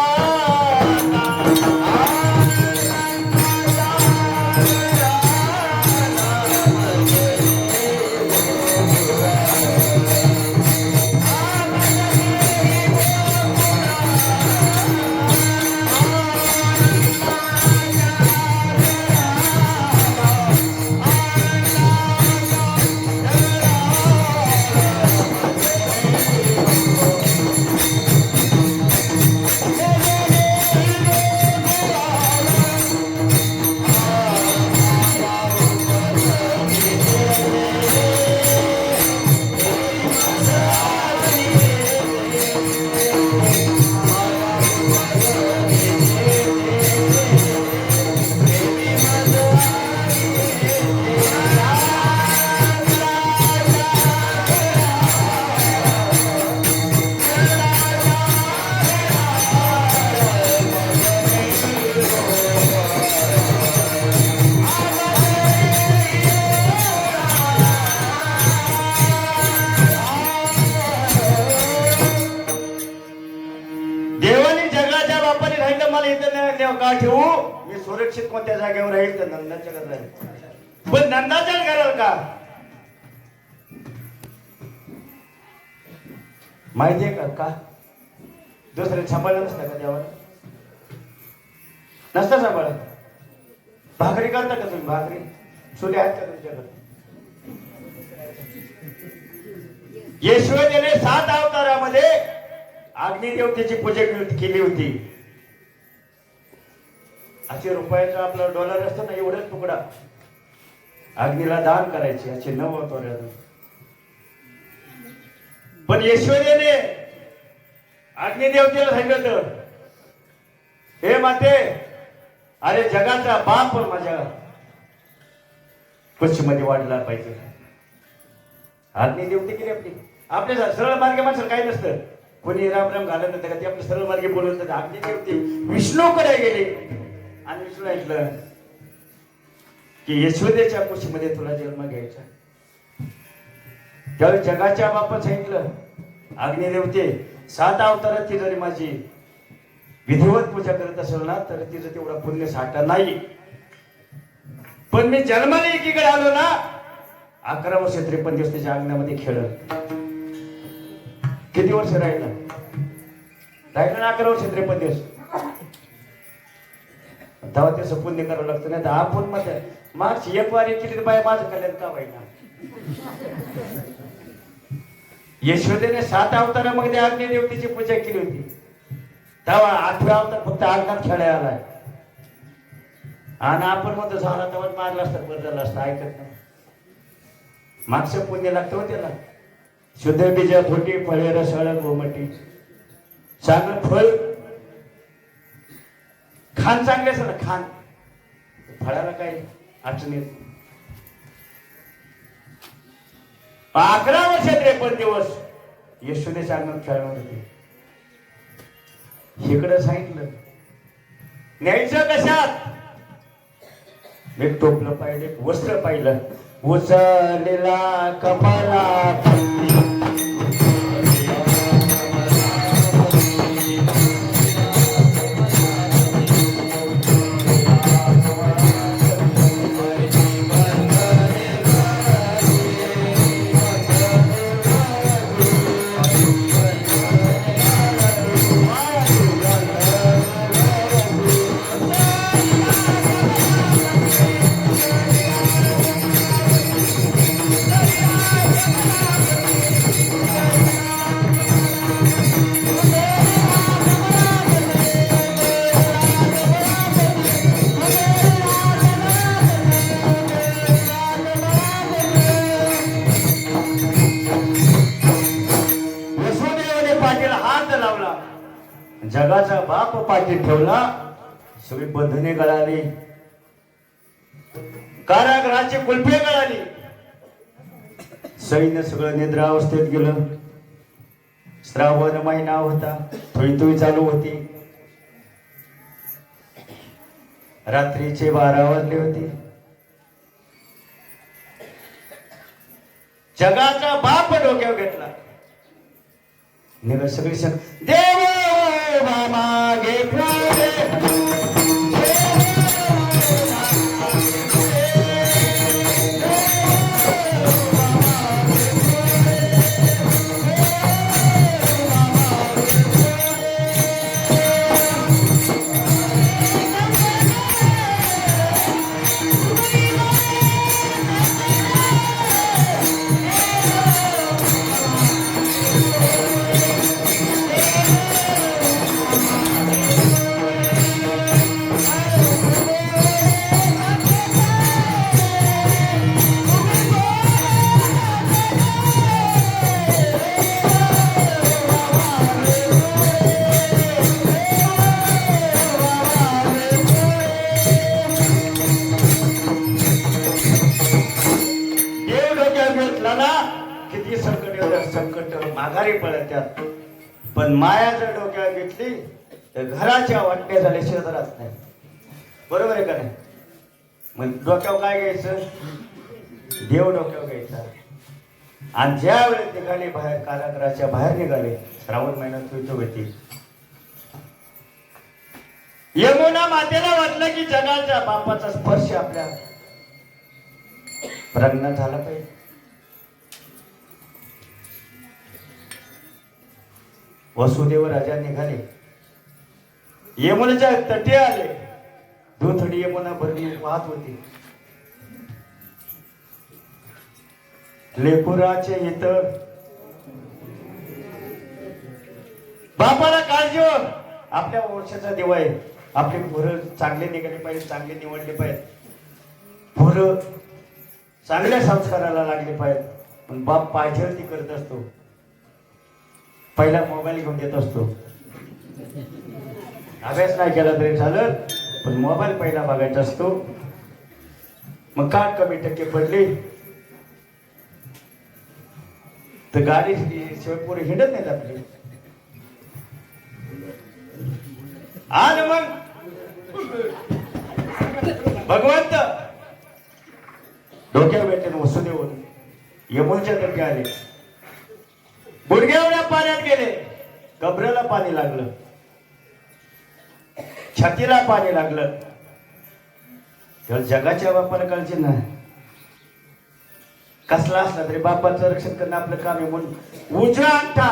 नाव का ठेवू? मी सुरक्षित कोणत्या जागेवर राहील तर नंदाच्या घरात राहील. पण नंदाच्या घराला का माहितीये का दुसऱ्या सांभाळलं नसतं का देवाला? नसतं सांभाळत. भाकरी करता का तुम्ही? भाकरी चुली आहेत का तुमच्याकडे? यशोदेने 7 अवतारामध्ये अग्निदेवतेची पूजा केली होती. असे रुपयाचा आपला डॉलर असतो ना एवढाच तुकडा अग्नीला दान करायचे. असे 9 अवतार. पण यशोदेने अग्निदेवतेला सांगितलं, हे माते, अरे जगाचा बाप माझ्या पश्चिमध्ये वाढला पाहिजे. अग्निदेवते केली आपल्या सरळ मार्गे माणसं काही नसतं. कोणी राम राम घालत नसतं का? ते आपल्या सरळ मार्गे बोलत नसतं. अग्निदेवते विष्णूकडे गेले आणि विष्णू ऐकलं की यशोदेच्या कुशीमध्ये तुला जन्म घ्यायचा. त्यावेळी जगाच्या बापात सांगितलं, अग्निदेवते 7 अवतारात जरी माझी विधिवत पूजा करत असेल ना तर तिचं तेवढा पुण्य साठा नाही. पण मी जन्माला एकीकडे आलो ना 11 वर्ष 53 दिवस त्याच्या अंगणामध्ये खेळलं. किती वर्ष राहिलं ना? 11 वर्ष 53 दिवस. तेव्हा त्याचं पुण्य करावं लागतं. नाही तर आपण मध्ये मागची एक वारी केली तर बाय माझं कल्याण का व्हायना? यशोदेने 7 अवतारामध्ये अग्निदेवतेची पूजा केली होती. तेव्हा 8व्या अवतार फक्त अंगणात खेळायला आलाय. आणि आपण म्हणतो झाला तेव्हा मारला असतं, बरं झालं असतं. ऐकत नाही. मागचं पुण्य लागतं हो त्याला. शुद्ध बीजा थोटी फळे रसाळ गोमटी. चांगलं फळ खान चांगले असं ना खान फळाला काही अडचण येत. 11 वर्ष 53 दिवस यशोदेच्या अंगणात खेळणार होते. इकडं सांगितलं न्यायचं कशात? एक टोपलं पाहिलं, एक वस्त्र पाहिलं, उचललेला कपाला जगाचा बाप पाठी ठेवला. सगळी बंधने गळाली, कारागृहाची कुलपे गळाली. सैन्य सगळं निद्रा अवस्थेत गेलं. श्रावण महिना होता, थोडी चालू होती. रात्रीचे 12 वाजले होते. जगाचा बाप डोक्यावर घेतला. निघा सगळी सण देव मागे माघारी पळत्यात. पण माया जर डोक्यावर घेतली तर घराच्या वाटण्या झाल्याशिवाय राहत नाही. बरोबर आहे का नाही? मग डोक्यावर काय घ्यायचं? देव डोक्यावर घ्यायचा. आणि ज्या वेळेस निघाले बाहेर, कारागृहाच्या बाहेर निघाले, श्रावण महिन्यात होती. यमुना मातेला वाटलं की जगाच्या बापाचा स्पर्श आपल्या रंगणात झाला पाहिजे. वसुदेव राजा निघाले, यमुनेच्या तटे आले. दुथडी यमुना भरली वाहत होती. लेकुराचे हित बापाला काळजी हो. आपल्या वर्षाचा दिवा आहे. आपले पोरं चांगले निघाले पाहिजे, चांगले निवडले पाहिजे, पोरं चांगल्या संस्काराला लागले पाहिजे. पण बाप पाहिजे ती करत असतो. पहिला मोबाईल घेऊन देत असतो. अभ्यास नाही केला तरी झालं, पण मोबाईल पहिला बघायचा असतो. मग का कमी टक्के पडले तर गाडी शिवाय पोरं हिंडत नाहीत आपली. आणि मग भगवंत डोक्यावर भेटले. वसुदेव यमुनेच्या तटे आले, गुडघ्या पाण्यात गेले. कबरेला पाणी लागलं, छातीला पाणी लागलं. तेव्हा जगाच्या बापाला काळजी नाही. कसला असला तरी बापाचं रक्षण करणं आपलं काम आहे. म्हणून उजवा अंगठा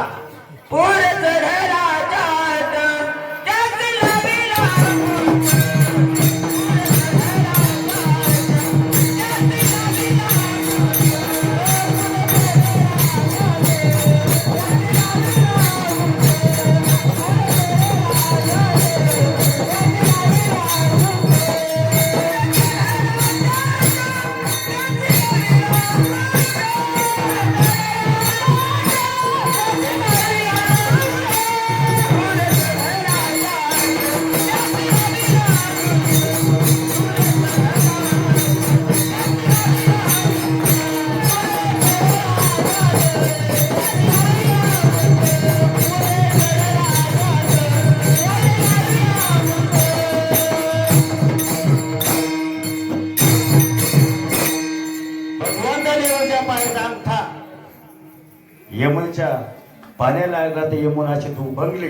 यमुनेच्या पाण्याला लागला. तर यमुनाचे तू बंगले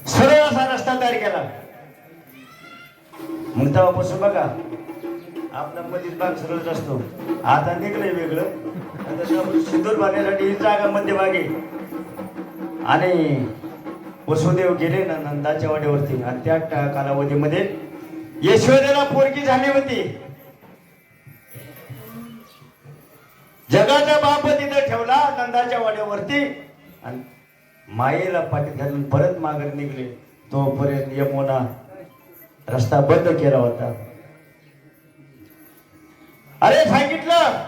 सरळ असा रस्ता तयार केला. मग तेव्हापासून बघा आपला मधील भाग सरळच असतो. आता निघलंय वेगळं. सिंदूर बांधण्यासाठी ही जागा मध्यभागी. आणि वसुदेव गेले ना नंदाच्या वाड्यावरती. आणि त्या कालावधीमध्ये यशोदेला पोरगी झाली होती. जगाचा बाप तिथं ठेवला नंदाच्या वाड्यावरती. आणि मायेला पाठीत घालून परत मागे निघले. तोपर्यंत यमुना रस्ता बंद केला होता. अरे सांगितलं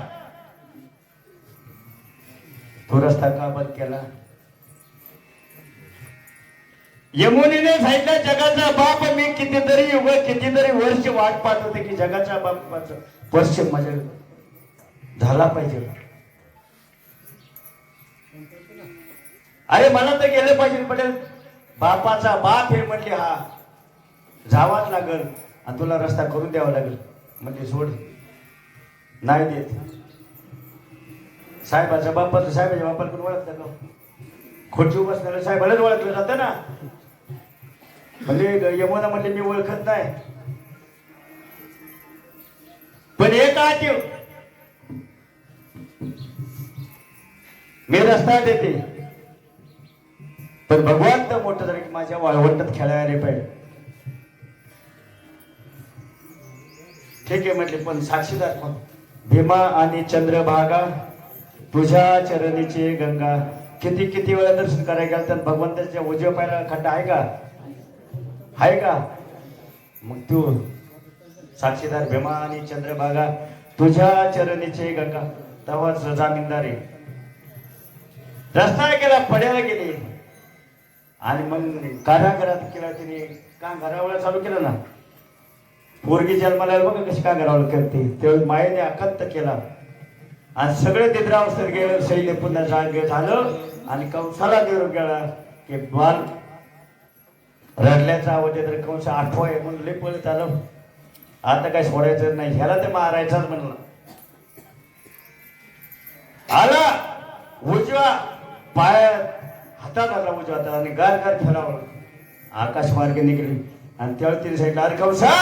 तो रस्ता का बंद केला? यमुनेने सांगितलं जगाचा बाप मी कितीतरी वर्ष वाट पाहत होते की जगाच्या बापाचं वर्ष माझ्या झाला पाहिजे. अरे मला तर गेलं पाहिजे. पटेल बापाचा बाप हे म्हणले हा जावाच लागल आणि तुला रस्ता करून द्यावा लागेल. म्हणजे सोड नाही देत. साहेबाच्या बापाचं साहेबाच्या बापाला पण ओळखतात ना. खुर्ची बसणाऱ्या साहेबालाच ओळखलं जातं ना. म्हणजे यमुना म्हणले मी ओळखत नाही. पण एक आठव मी रस्ता देते. पण भगवान तर मोठं झालं की माझ्या वाळवंटात खेळायला पाहिजे. ठीक आहे म्हटले. पण साक्षीदार कोण? भीमा आणि चंद्रभागा तुझ्या चरणीचे गंगा. किती वेळा दर्शन करायला गेलं तर भगवंताच्या उजव्या पायाला खड्डा आहे का? आहे का? मग तू साक्षीदार भीमा आणि चंद्रभागा तुझ्या चरणीचे गंगा. तेव्हाच जामीनदारी रस्ता गेला, पड्याला गेले. आणि मग कारागरात केला तिने. का घरावळा चालू केलं ना. पोरगी जन्माला बघा कशी का घरावळ करते. तेव्हा मायेने अकंत केला. आणि सगळे निद्रावस्थेत गेलं. शैल्य पुन्हा जागे झालं. आणि कंसाला निरोप गेला की बाल रडल्याचा आवाज तर कंस आठवा आहे म्हणून लई पळत आलं. आता काय सोडायचं नाही. ह्याला तर मारायचाच म्हणला. आला उजवा पायात हातात आला उजवा आणि गार गार फेरावं. आकाश मार्गे निघली आणि त्यावेळी तिने सांगितलं अरे कंसा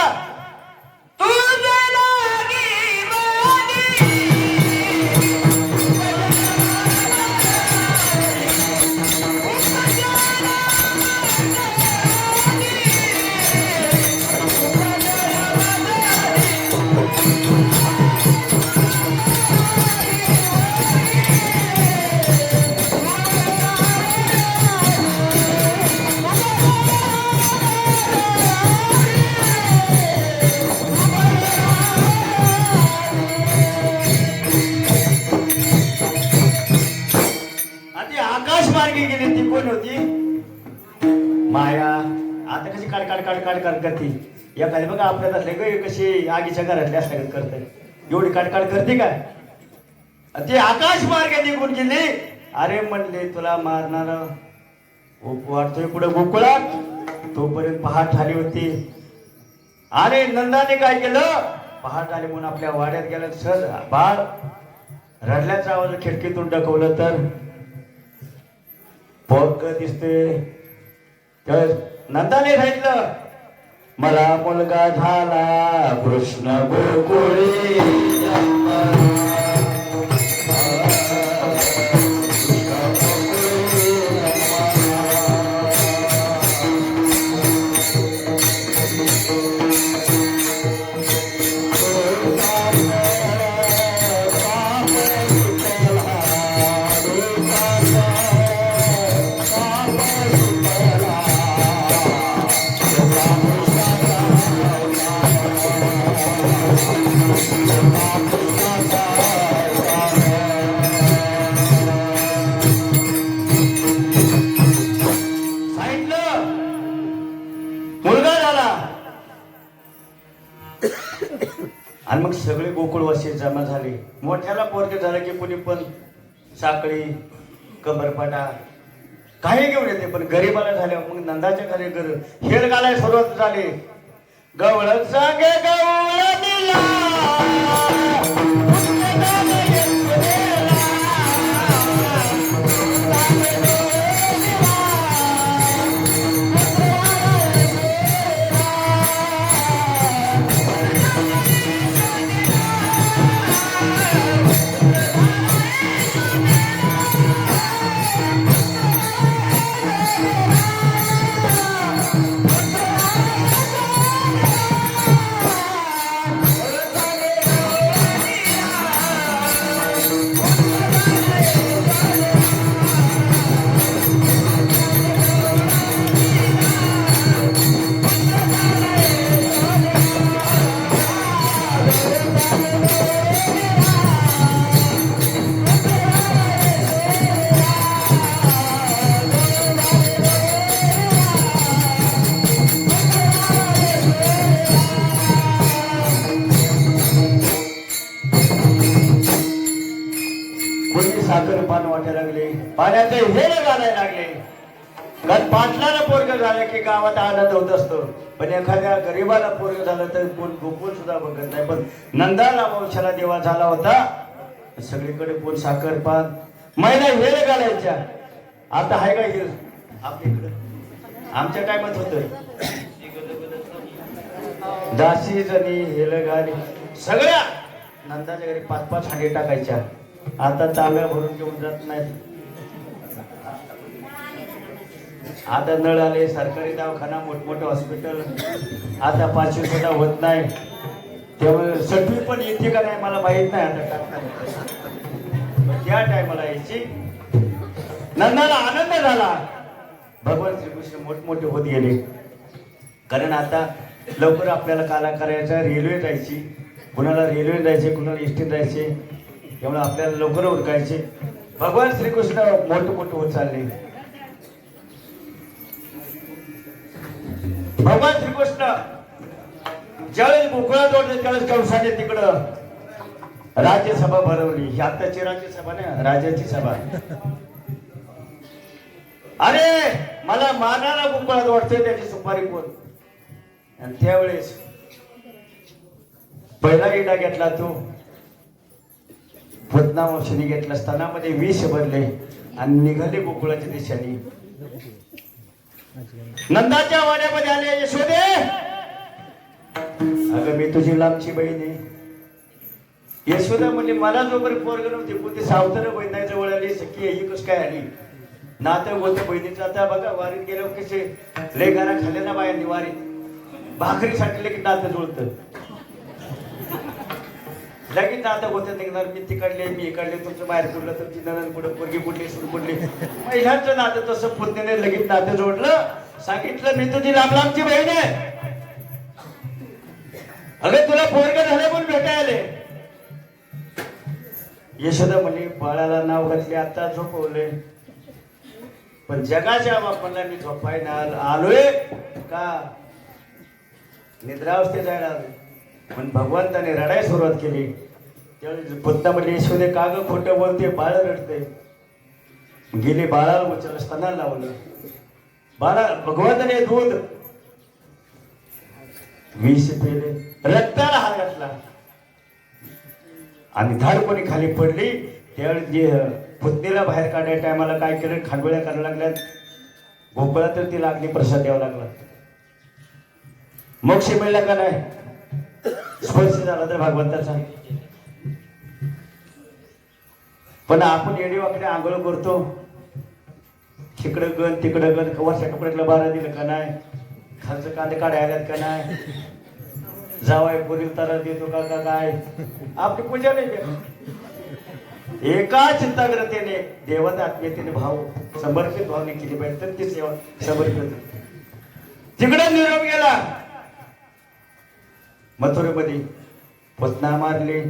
आकाश मार्गे गेली ती कोण होती माया. आता कशी काढ काढ काढ काढ काढ करते या खाली बघा आपल्यात असले ग कशी आगीच्या घरातले असल्या करते एवढी काढ काढ करते काय ती आकाश मार्गे निघून गेली. अरे म्हणले तुला मारणार वाटतोय पुढे गोकुळात तोपर्यंत पहाट झाली होती. अरे नंदाने काय केलं पहाट आली म्हणून आपल्या वाड्यात गेलं सहज बाळ रडल्याचा आवाज खिडकीतून डकवलं तर पोरग दिसते. नंदाने सांगितलं मला मुलगा झाला कृष्ण गोकुळी आणि मग सगळे गोकुळवासी जमा झाले. मोठ्याला पोरगे झालं की कुणी पण साखळी कबरपाटा काही घेऊन येते पण गरीबाला झाल्यावर मग नंदाच्या घरी घर हेर घालायला सुरुवात झाली. गवळ सांगे गवळ दिला साखर पान वाटायला लागले पाण्याचे हेर घालायला लागले. कारण पाटलाला पोरग झालं की गावात आनंद होत असतो पण एखाद्या गरीबाला पोरग झालं तर कोण गोकुळ सुद्धा बघत नाही. पण नंदाला वंशाला देवा झाला होता सगळीकडे कोण साखर पान महिला हेर घालायच्या. आता आहे का हेर आपल्या इकडं आमच्या टायमात होत दासी जणी हेल घाली सगळ्या नंदाच्या घरी 5-5 हांडे टाकायच्या. आता तांब्या भरून घेऊन जात नाहीत. आता नळ आले सरकारी दवाखाना मोठमोठे हॉस्पिटल आता 5वी सुद्धा होत नाही. त्यामुळे 6वी पण येते का नाही मला माहित नाही. आता टाकता त्या टायमाला यायची नंदाला आनंद झाला. भगवान श्रीकृष्ण मोठमोठे होत गेले. कारण आता लवकर आपल्याला काला करायचा रेल्वे जायची कुणाला रेल्वे जायचे कुणाला एसटीत जायचे त्यामुळे आपल्याला लवकर उरकायचे. भगवान श्रीकृष्ण मोठं होत चालले. भगवान श्रीकृष्ण ज्यावेळेस गोकुळात वाटले त्यावेळेस कंसाने तिकडं राज्यसभा भरवली. ही आत्ताची राज्यसभा नाही राजाची सभा. अरे मला मानाला गोकुळात वाटतोय त्याची सुपारी कोण. आणि त्यावेळेस पहिला इडा घेतला तो पद्मावशीने घेतला. स्तनामध्ये विष भरले आणि निघाले गोकुळाच्या दिशेने. नंदाच्या वाड्यामध्ये आले यशोदे. अगं मी तुझी लांबची बहीण आहे. यशोदा म्हणजे मला जोपर्यंत पोरग नव्हती पण ती सावतर बहिणाच्या जवळ आली सखी ही कस काय आली नातं बोलतं बहिणीचं. आता बघा वारीत गेलो कसे लय घरा खाल्ल्या ना बायांनी वारीत भाकरी साठले की नातं जुळतं लगेच नातं होतं निघणार. मी तिकडले मी इकडले तुमचं बाहेर पुरलं तर ती ननंद पुढं पोरगी पुढली सुरू पुढली महिलांचं नातं तसं पुतण्याने लगेच नातं जोडलं. सांगितलं मी तुझी लांब लांबची बहीण आहे. अगं तुला पोरग झाले पण भेटायले. यशोदा म्हणे बाळाला नाव घातले आता झोपवले पण जगाच्या बापांना मी झोपायला आलोय का निद्रावस्थेत जायला आलोय. पण भगवंताने रडायला सुरुवात केली. त्यावेळी पुतना म्हणजे यशोदे का ग खोटं बोलते बाळ रडते. गेले बाळाला उचललं स्तनाला लावलं. बाळा भगवंताने दूध विष पेले रक्ताला हात घातला आणि धाडपणे खाली पडली. त्यावेळी जे पुतणीला बाहेर काढायच्या टायमाला काय केलं खांडोळ्या करायला लागल्यात. भोपळा तर ती लागली प्रसाद द्यावा लागला. मोक्ष मिळला का नाही स्पर्श झाला तर भगवंताचा. पण आपण येडी वाकडे आंघोळ करतो तिकडं गण तिकडं गण वरच्या कपड्यातला बारा दिलं का नाही खालचं कांदे काढायला का नाही जावाय पुरील तारा देतो का काय आपली पूजा नाही केली. एका चिंताग्रतेने देवाच्या आत्मीयतेने भाव समर्पित भावने केली पाहिजे तर ती सेवा समर्पित. तिकडे निरोप गेला मथुरेमध्ये पुतना मारले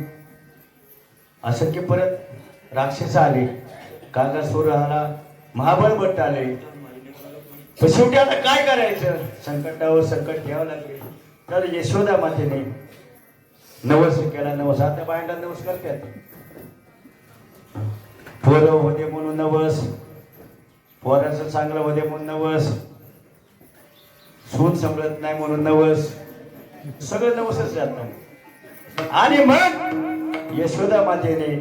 असंख्य परत राक्षस आले कागासूर आला महाबळ भट्ट आले. पण शेवटी आता काय करायचं संकटावर संकट घ्यावं लागले. तर यशोदा मातेने नवस केला. नवस आता बायला नवस करतात पोरं होते म्हणून नवस पोराचं चांगलं होते म्हणून नवस सून समजत नाही म्हणून नवस सगळं नवसच जात. आणि मग यशोदा मातेने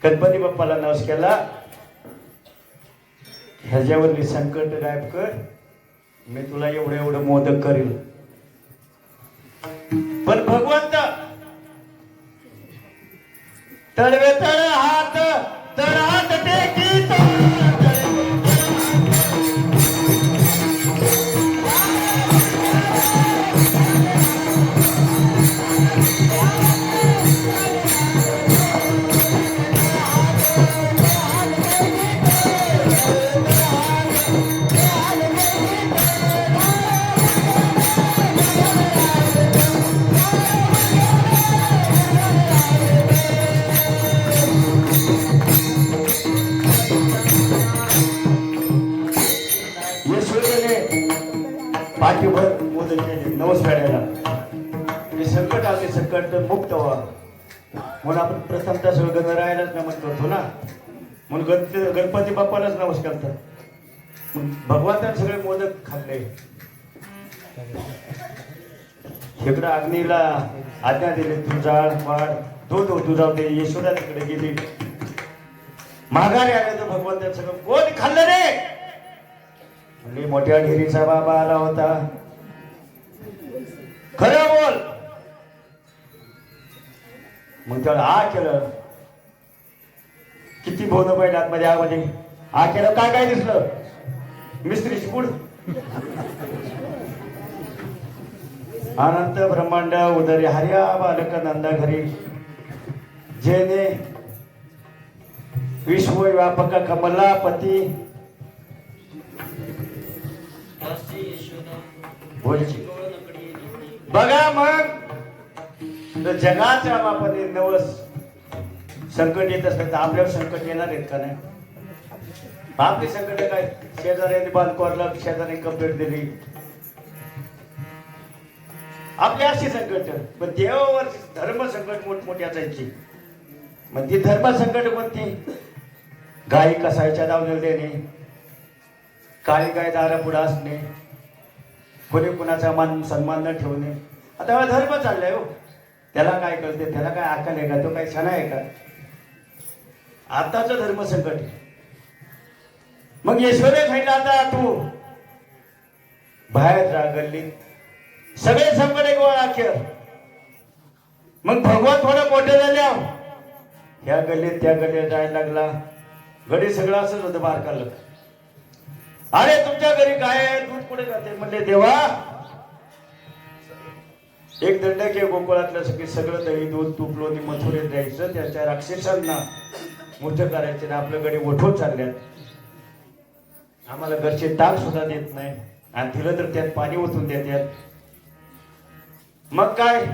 गणपती बाप्पाला नवस केला. ह्याच्यावरली संकट गायब कर मी तुला एवढं एवढं मोदक करेल. पण भगवंत तळवे तळ हात तळ हात टेकी पाठीभर मोदक केले नवस फेडायला. हे संकट आले संकट मुक्त व्हा म्हणून आपण प्रथमतः सगळं गणरायालाच नमन करतो ना. म्हणून गणपती बाप्पालाच नमस करतात. मग भगवंताने सगळे मोदक खाल्ले. इकडं अग्नीला आज्ञा दिली तू जाळ वाढ दूध तू जाऊ दे. यशोदा तिकडे गेली माघारी आले तर भगवंताने सगळं कोण खाल्लं रे म्हणजे मोठ्या ढेरीचा बाबा आला होता. खरं बोल. मग त्याला आ केलं किती भोवनं पाहिजे आतमध्ये आमध्ये आ केलं काय काय दिसलं मिस्त्री पुढ अनंत ब्रह्मांड उदरी हर्या बालक नंदा घरी जेने विश्व व्यापक कमलापती बघा. मग जगाच्या बापाने नवस संकट येत असत आपल्यावर संकट येणार आहेत का नाही. आपली संकट काय शेजाऱ्यांनी बांधकोरला शेजाऱ्यांनी कंप्लेंट दिली आपली अशी संकट. पण देवावर धर्म संकट मोठमोठी असायची. मग ती धर्म संकट कोणती गायी कसायच्या दावण्याला देणे काळी गाय दारा पुढे असणे कोणी कुणाचा मान सन्मान न ठेवणे. आता हा धर्म चाललाय हो. त्याला काय कळते त्याला काय अक्कल आहे का तो काय क्षण आहे का. आताच धर्म संकट मग यशोदे सांगितलं आता तू बाहेर जा गल्लीत सगळे संकटे गोळा खेळ. मग भगवान थोडं मोठे झाले ह्या गल्लीत त्या गल्लीत जायला लागला. घरी सगळं असंच होतं बारकालं. अरे तुमच्या घरी काय आहे? दूध कुठे जाते? म्हणले देवा एक दंडक आहे गोकुळातलं सगळं दही दूध तूप लोणी मथुरेत द्यायचं. त्याच्या राक्षसांना मोठं करायचे ना आपल्याकडे उठवून चालल्यात. आम्हाला घरचे ताक सुद्धा देत नाही आणि दिलं तर त्यात पाणी ओतून देतात. मग काय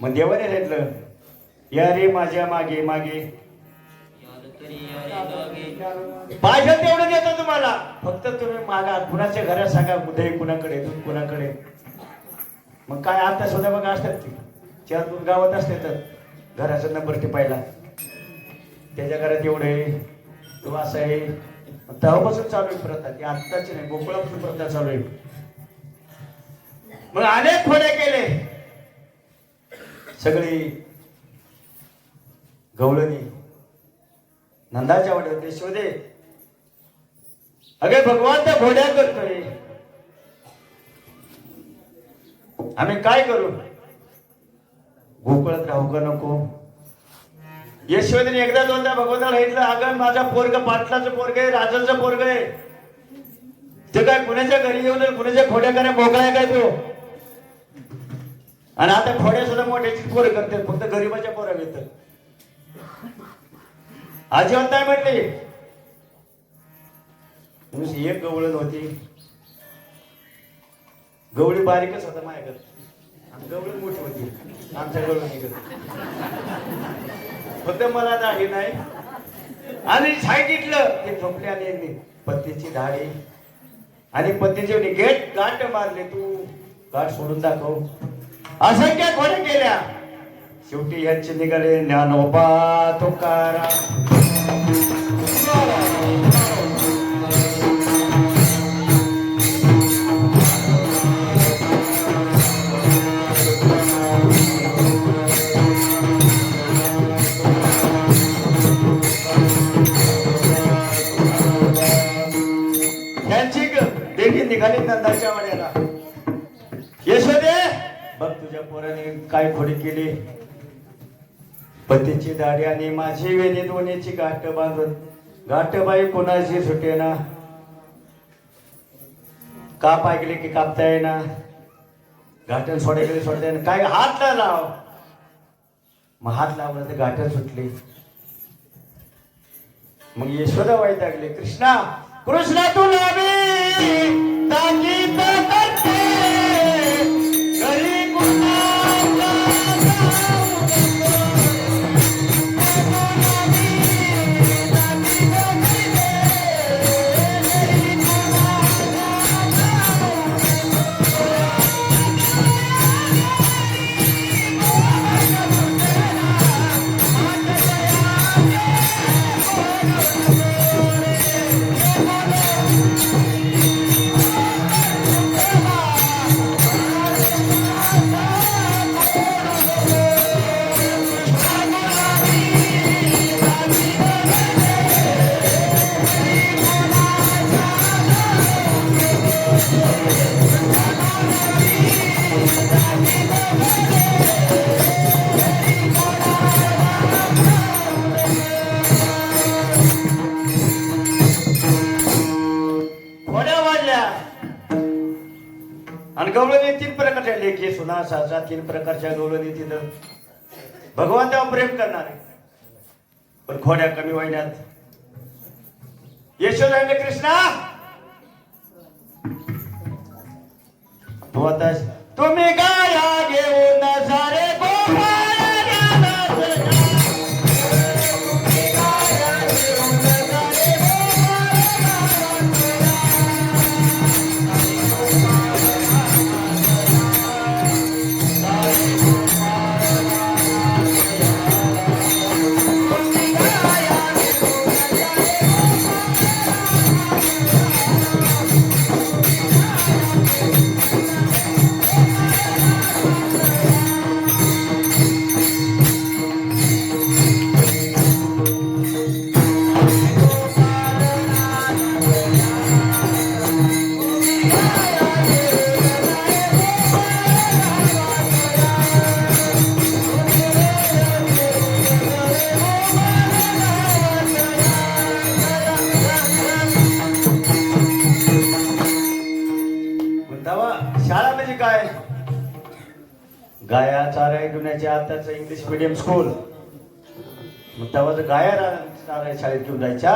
मग देवाने सांगितलं या रे माझ्या मागे मागे पाहिजे तेवढं देतो तुम्हाला. फक्त तुम्ही मागा कुणाच्या घरात सांगा दही कुणाकडे दूध कुणाकडे. मग काय आता सुद्धा बघा असतात की 4 गावात असते तर घराचा नंबर टिपायला त्याच्या घरात एवढे तो असं आहे. तेव्हापासून चालू आहे प्रथा ती आत्ताची नाही गोकुळापासून प्रथा चालू आहे. मग अनेक खोडे केले सगळी गवळणी नंदाच्या वाड्यावर यशोदे अगे भगवान त्या घोड्या करतोय आम्ही काय करू? गोकुळात राहू का नको? यशोदेने एकदा दोनदा भगवंताला सांगितलं अगं माझा पोरग पाटलाचं पोरग आहे राजाचं पोरग आहे. ते काय कुणाच्या घरी येऊन कुणाच्या खोड्या करा मोकळा काय तो. आणि आता खोड्या सुद्धा मोठ्याची पोरं करतात फक्त गरीबाच्या पोरा येतात. अजिबात नाही म्हटली. एक गवळण होती गवळी बारीकच होता माझ्याकडे आणि गवळण मोठी होती आमच्या गवळणी फक्त मला दाढी नाही. आणि सांगितलं ते झोपले आणि पत्नीची दाढी आणि पत्नीचे गेट गाठ मारले. तू गाठ सोडून दाखव. असंख्य खोड्या केल्या. शेवटी यांचे निघाले ज्ञानोबा तुकाराम. त्यांची देखील निघाली नंदाच्या वाड्याला. यशोदे बघ तुझ्या पोराने काय खोडी केली. पतीची दाढी आणि माझी वेणी दोन्हीची गाठ बांधून गाठबाई कोणाची सुटेना. काप ऐकले की कापता येईना. गाठण सोडायला सोडता येईना. काय हात ना लाव. मग हात लावला तर गाठण सुटली. मग यशोदा वाईट लागले कृष्णा कृष्णा तू लावी ताकीद करते घरी कुणाला आणि गवळणी 3 प्रकारच्या लेखी सुना सासा 3 प्रकारच्या गवळणी तिथं भगवान तेव्हा प्रेम करणार आहे. पण खोड्या कमी वहिन्यात यशोदा कृष्णा तू आता तुम्ही गाया घेऊन सारे गाया चाराय घेण्याच्या आताच इंग्लिश मिडियम स्कूल, मग तेव्हा जर गाया चाराय शाळेत घेऊन जायच्या,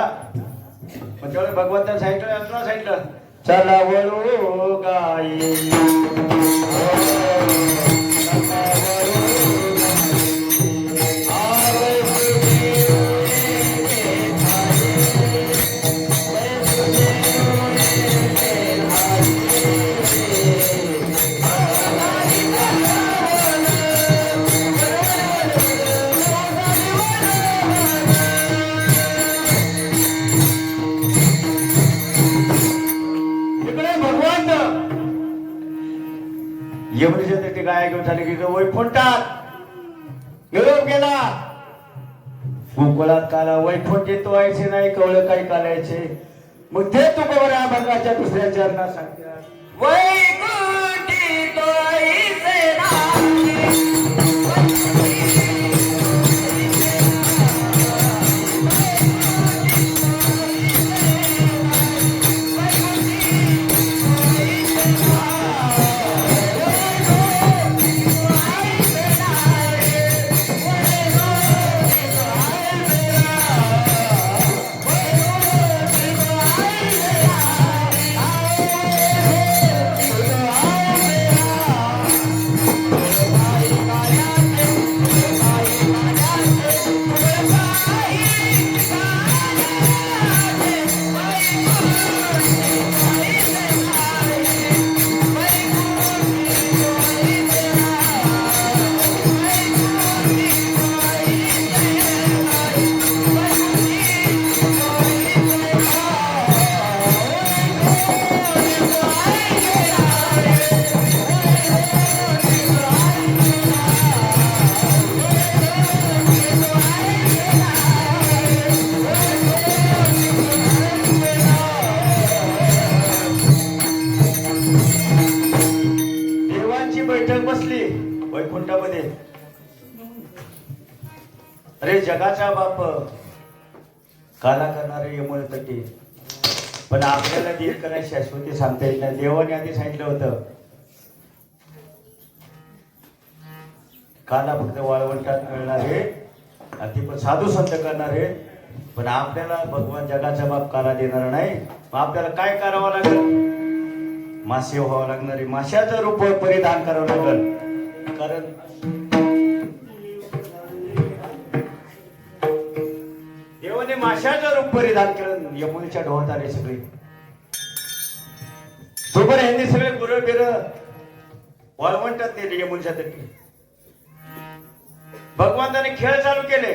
मग तेवढं भगवंतानं सांगितलं, अर्जुना सांगितलं, चला वळू गाई यमुनेच्या तटी गाय घेऊन झाले की वैकुंठात निरोप गेला. गोकुळात काला वैकुंठ येतो व्हायचे नाही, कवळ काही कालायचे. मग ते तू बघा भगवाच्या दुसऱ्या चरणात सांगतात, वैकुंठी तो ऐसे नाही. वैकुंठामध्ये. अरे जगाचा बाप काला करणारे यमुने तटी, पण आपल्याला देव करायची शाश्वती सांगता येत नाही. देवाने आधी सांगितलं होतं, काला फक्त वाळवंटात मिळणारे, ते पण साधू संत करणारे, पण आपल्याला भगवान जगाचा बाप काला देणार नाही. मग आपल्याला काय करावं लागेल? मासे व्हावं लागणार आहे, माशाचं रूप परिधान करावं लागेल. कारण देवाने माशाचं रूप परिधान केलं. यमुनेच्या ढोहात आले सगळे, तोपर्यंत यांनी सगळे गुरु बिर वाळवंटात नेले यमुनेच्या तटी. भगवंताने खेळ चालू केले.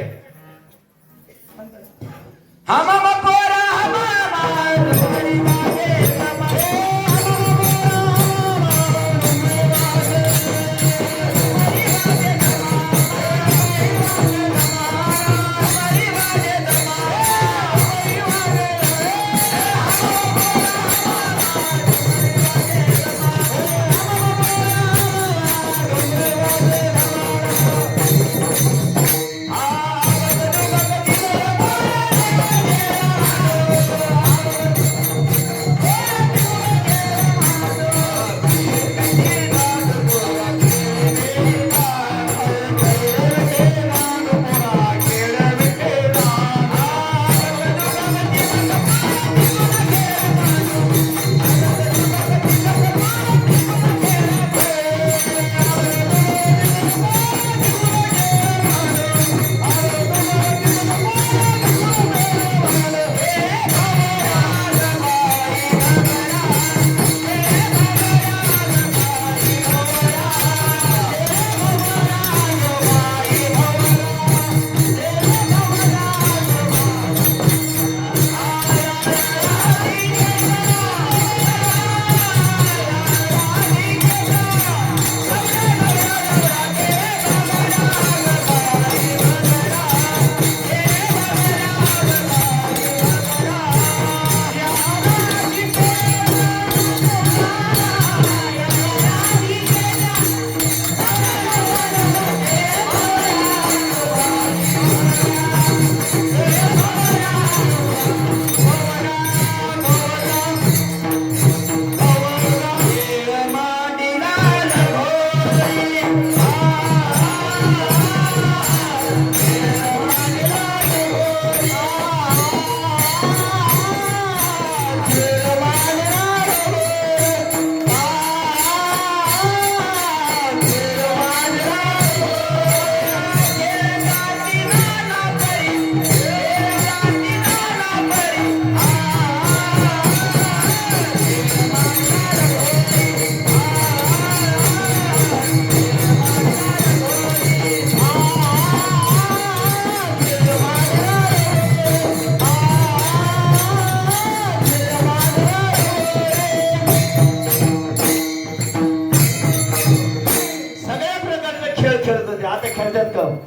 म्हणतात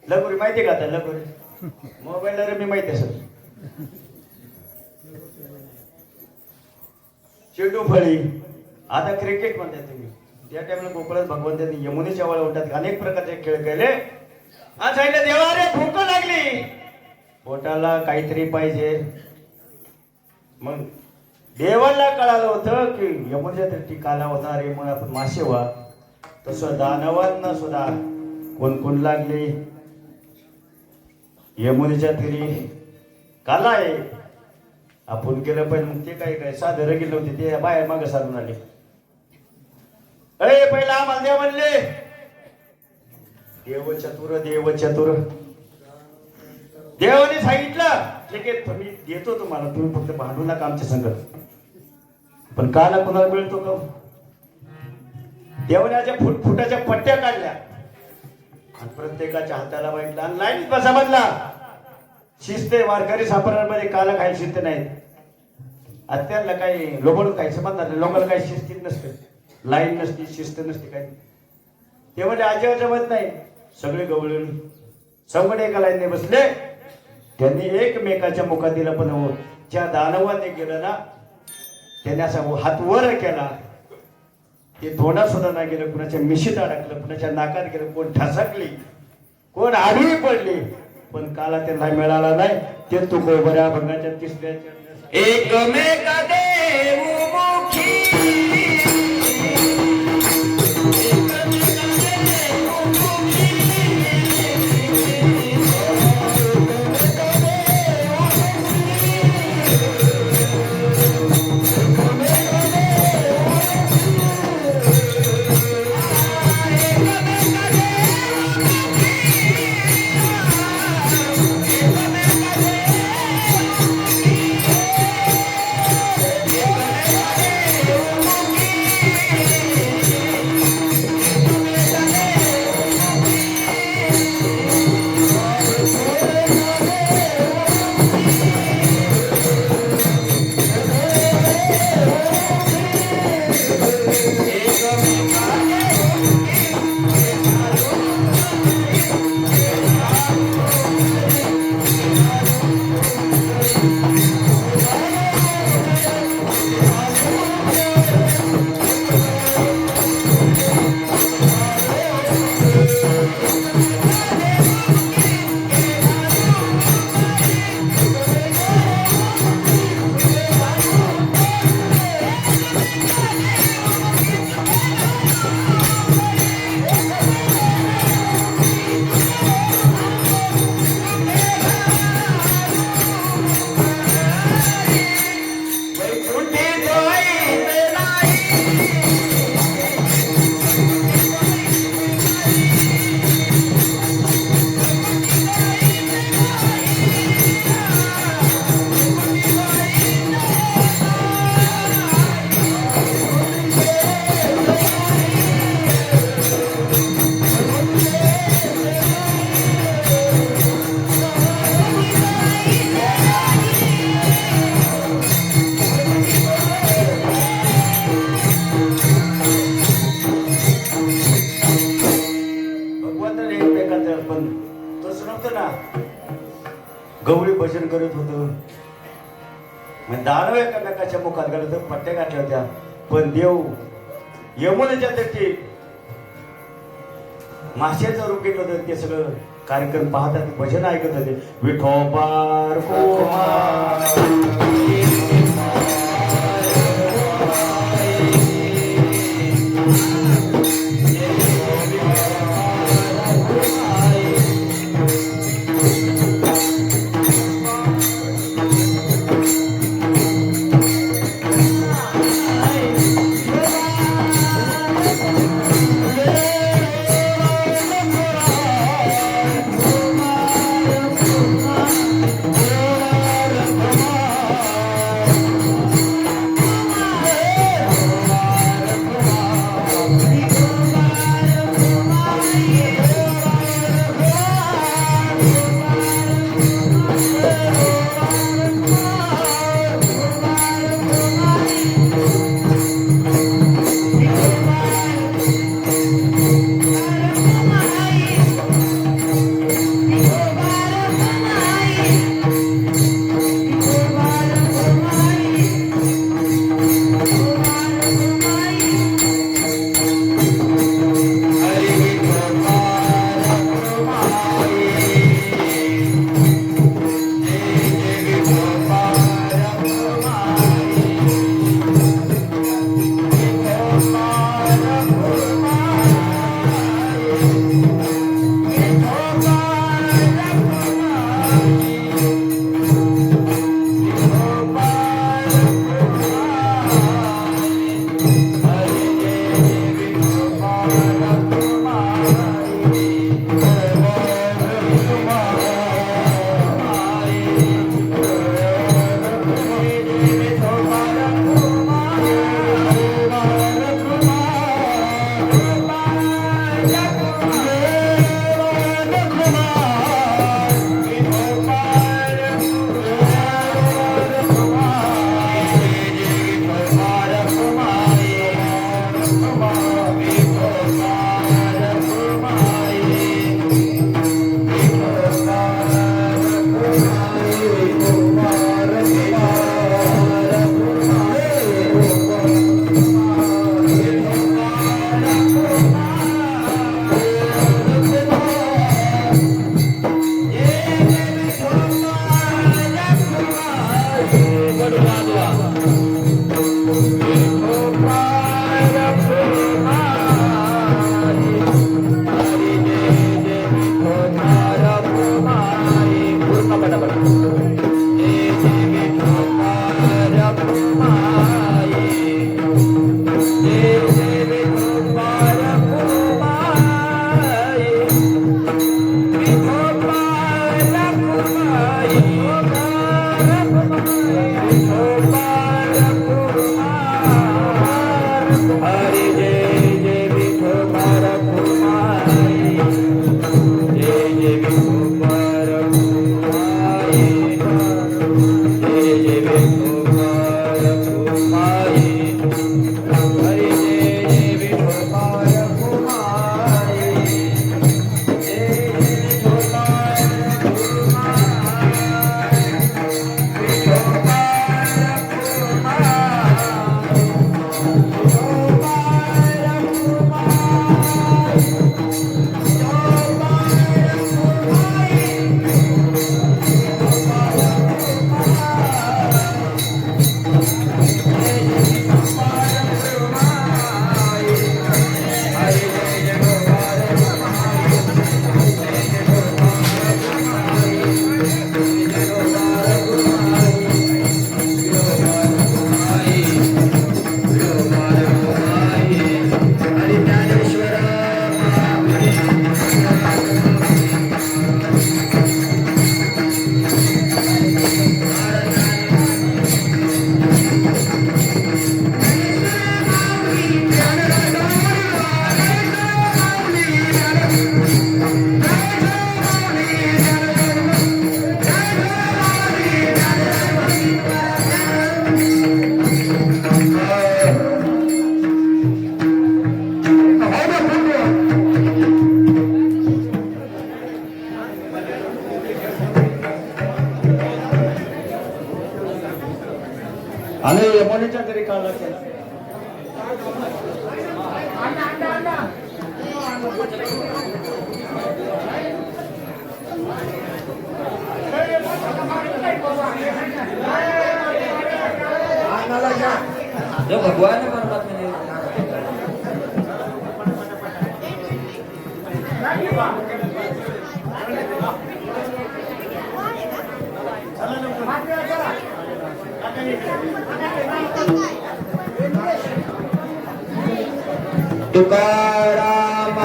का लगोरी माहिती का आता लगोरी मोबाईलला रमी माहिती आहे सर चेंडू फळी आता क्रिकेट म्हणतात तुम्ही त्या टाइमला गोकुळात भगवंतांनी यमुनेच्या वळवटात अनेक प्रकारचे खेळ केले आज सांगितलं देवा रे भूक लागली पोटाला काहीतरी पाहिजे मग देवाला कळालं होतं की यमुनेच्या तटी काला होता रे मग आपण मासे व्हा तसं दानवांना सुद्धा कोण लागली यमुनेच्या तीरी काला आहे आपण केलं पण मग ते काय साधं रगील नव्हते ते बाहेर मागं साधून आले अरे पहिला आम्हाला देव म्हणले देव चतुर देवाने सांगितलं ठीक आहे मी देतो तुम्हाला तुम्ही फक्त भांडू नका आमच्या संग पण काला कुणाला मिळतो का देवाने अशा फुटाच्या पट्ट्या काढल्या आणि प्रत्येकाच्या हाताला वाईटला आणि लाईन बसा म्हणला शिस्त वारकरी सापडण्यामध्ये काला काही शिस्त नाहीत अत्याला काही लोबडून खायचं म्हणणार लोकांना काही शिस्तीत नसते लाईन नसती शिस्त नसते काही ते म्हणजे आजीवाच्या मत नाही सगळे गवळून संगडे एका लाईनने बसले त्यांनी एकमेकाच्या मुखातीला पण ज्या दानवाने गेलं ना त्याने असा हात वर केला ते तोंडात सुद्धा नाही गेलं कुणाच्या मिशीत अडकलं कुणाच्या नाकात गेलं कोण ठसकली कोण आडवी पडली पण काला त्यांना मिळाला नाही ते तुकोबऱ्या भंगाच्या तिसऱ्या एकमेका देवमुखी गवळी भजन करत होतं मग दानव एकामेकाच्या मुखात गेलं तर पट्ट्या गाठल्या होत्या पण देव यमुनेच्या तटी माशाचं रूप घेत होतं ते सगळं कार्यक्रम पाहतात भजन ऐकत होते विठोबार आणि यमुनेच्या तरी काला केला जो भगवान है परमात्मा ने तुकाराम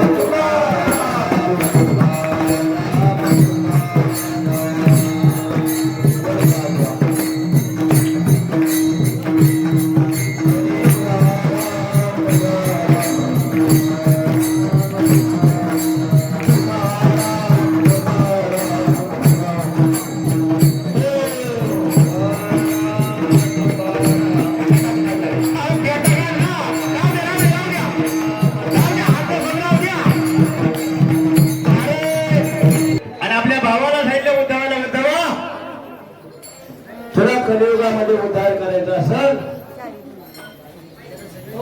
कलियुगामध्ये उद्धार करायचा असेल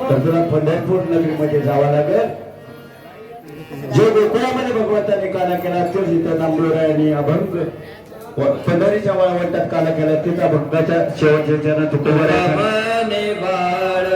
तर तुला पंढरपूर नगरीमध्ये जावं लागेल. जो गोकुळामध्ये भगवंताने काला केला तोच इथं नामदेवरायांनी अभंग पंढरीच्या वाळवंटात काला केला तिचा भक्ताच्या शेवटच्या चरण तुकोबाराने बाळ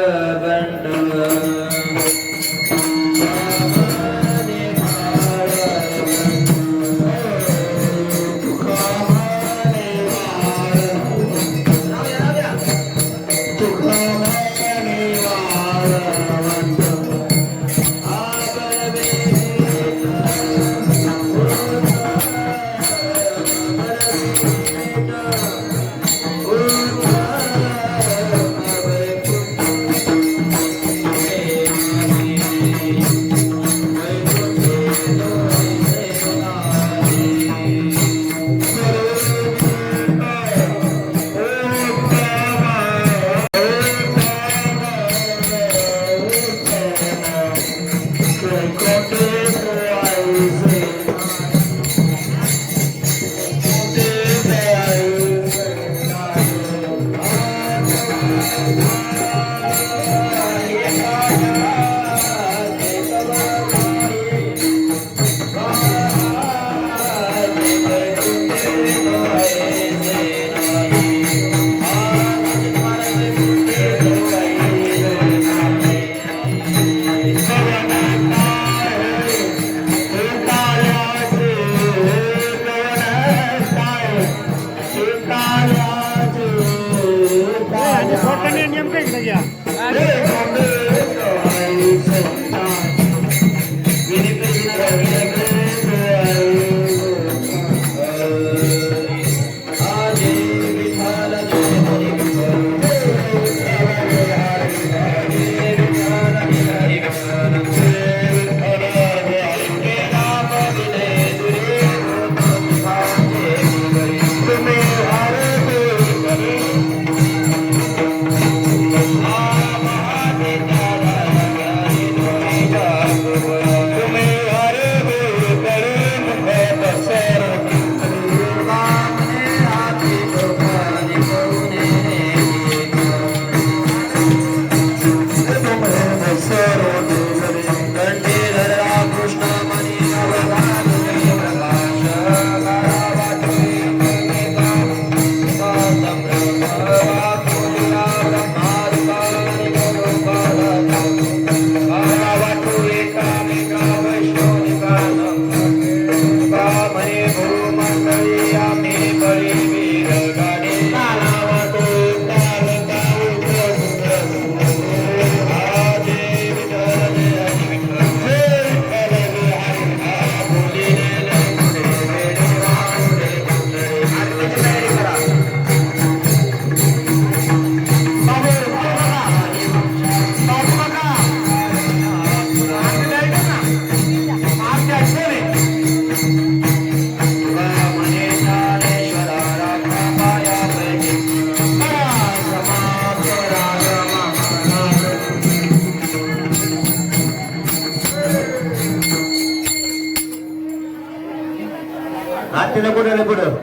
हातीला कुठे पुढं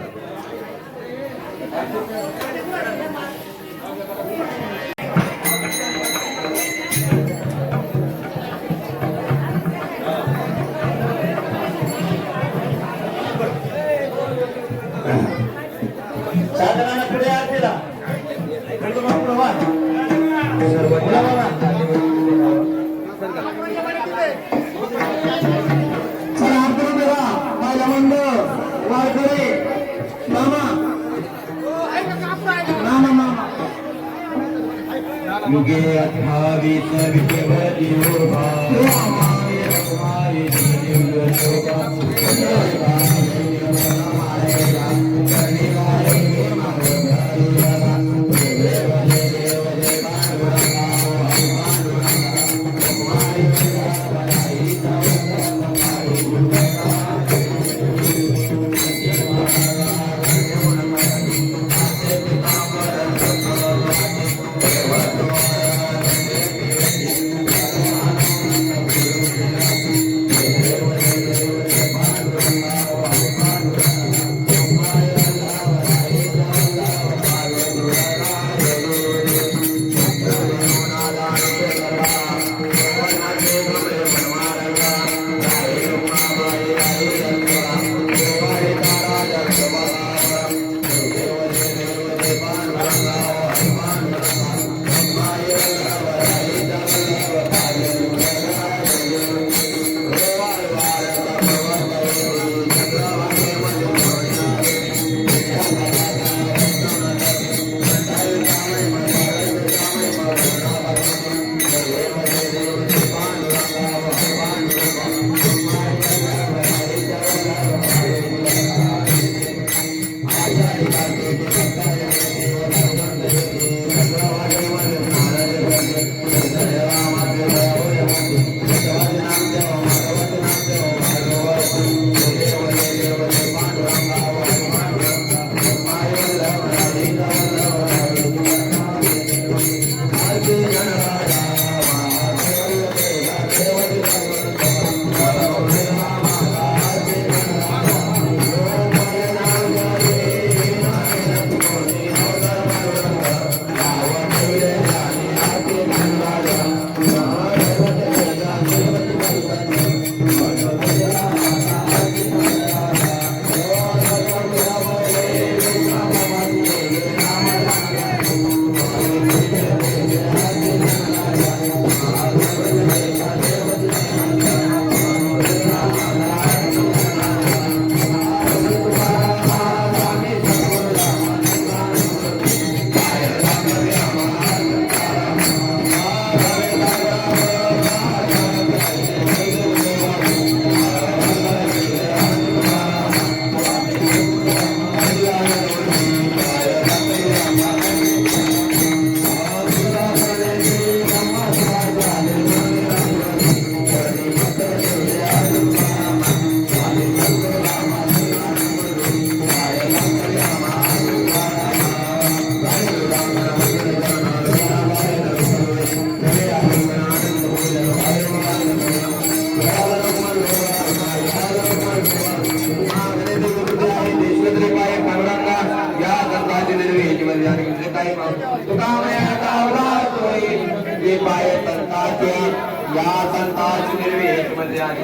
साधनाला पुढे आरतीला युगे अठावीस विद्यवती पाय संताच्या या संताची निर्वेद मध्ये आणि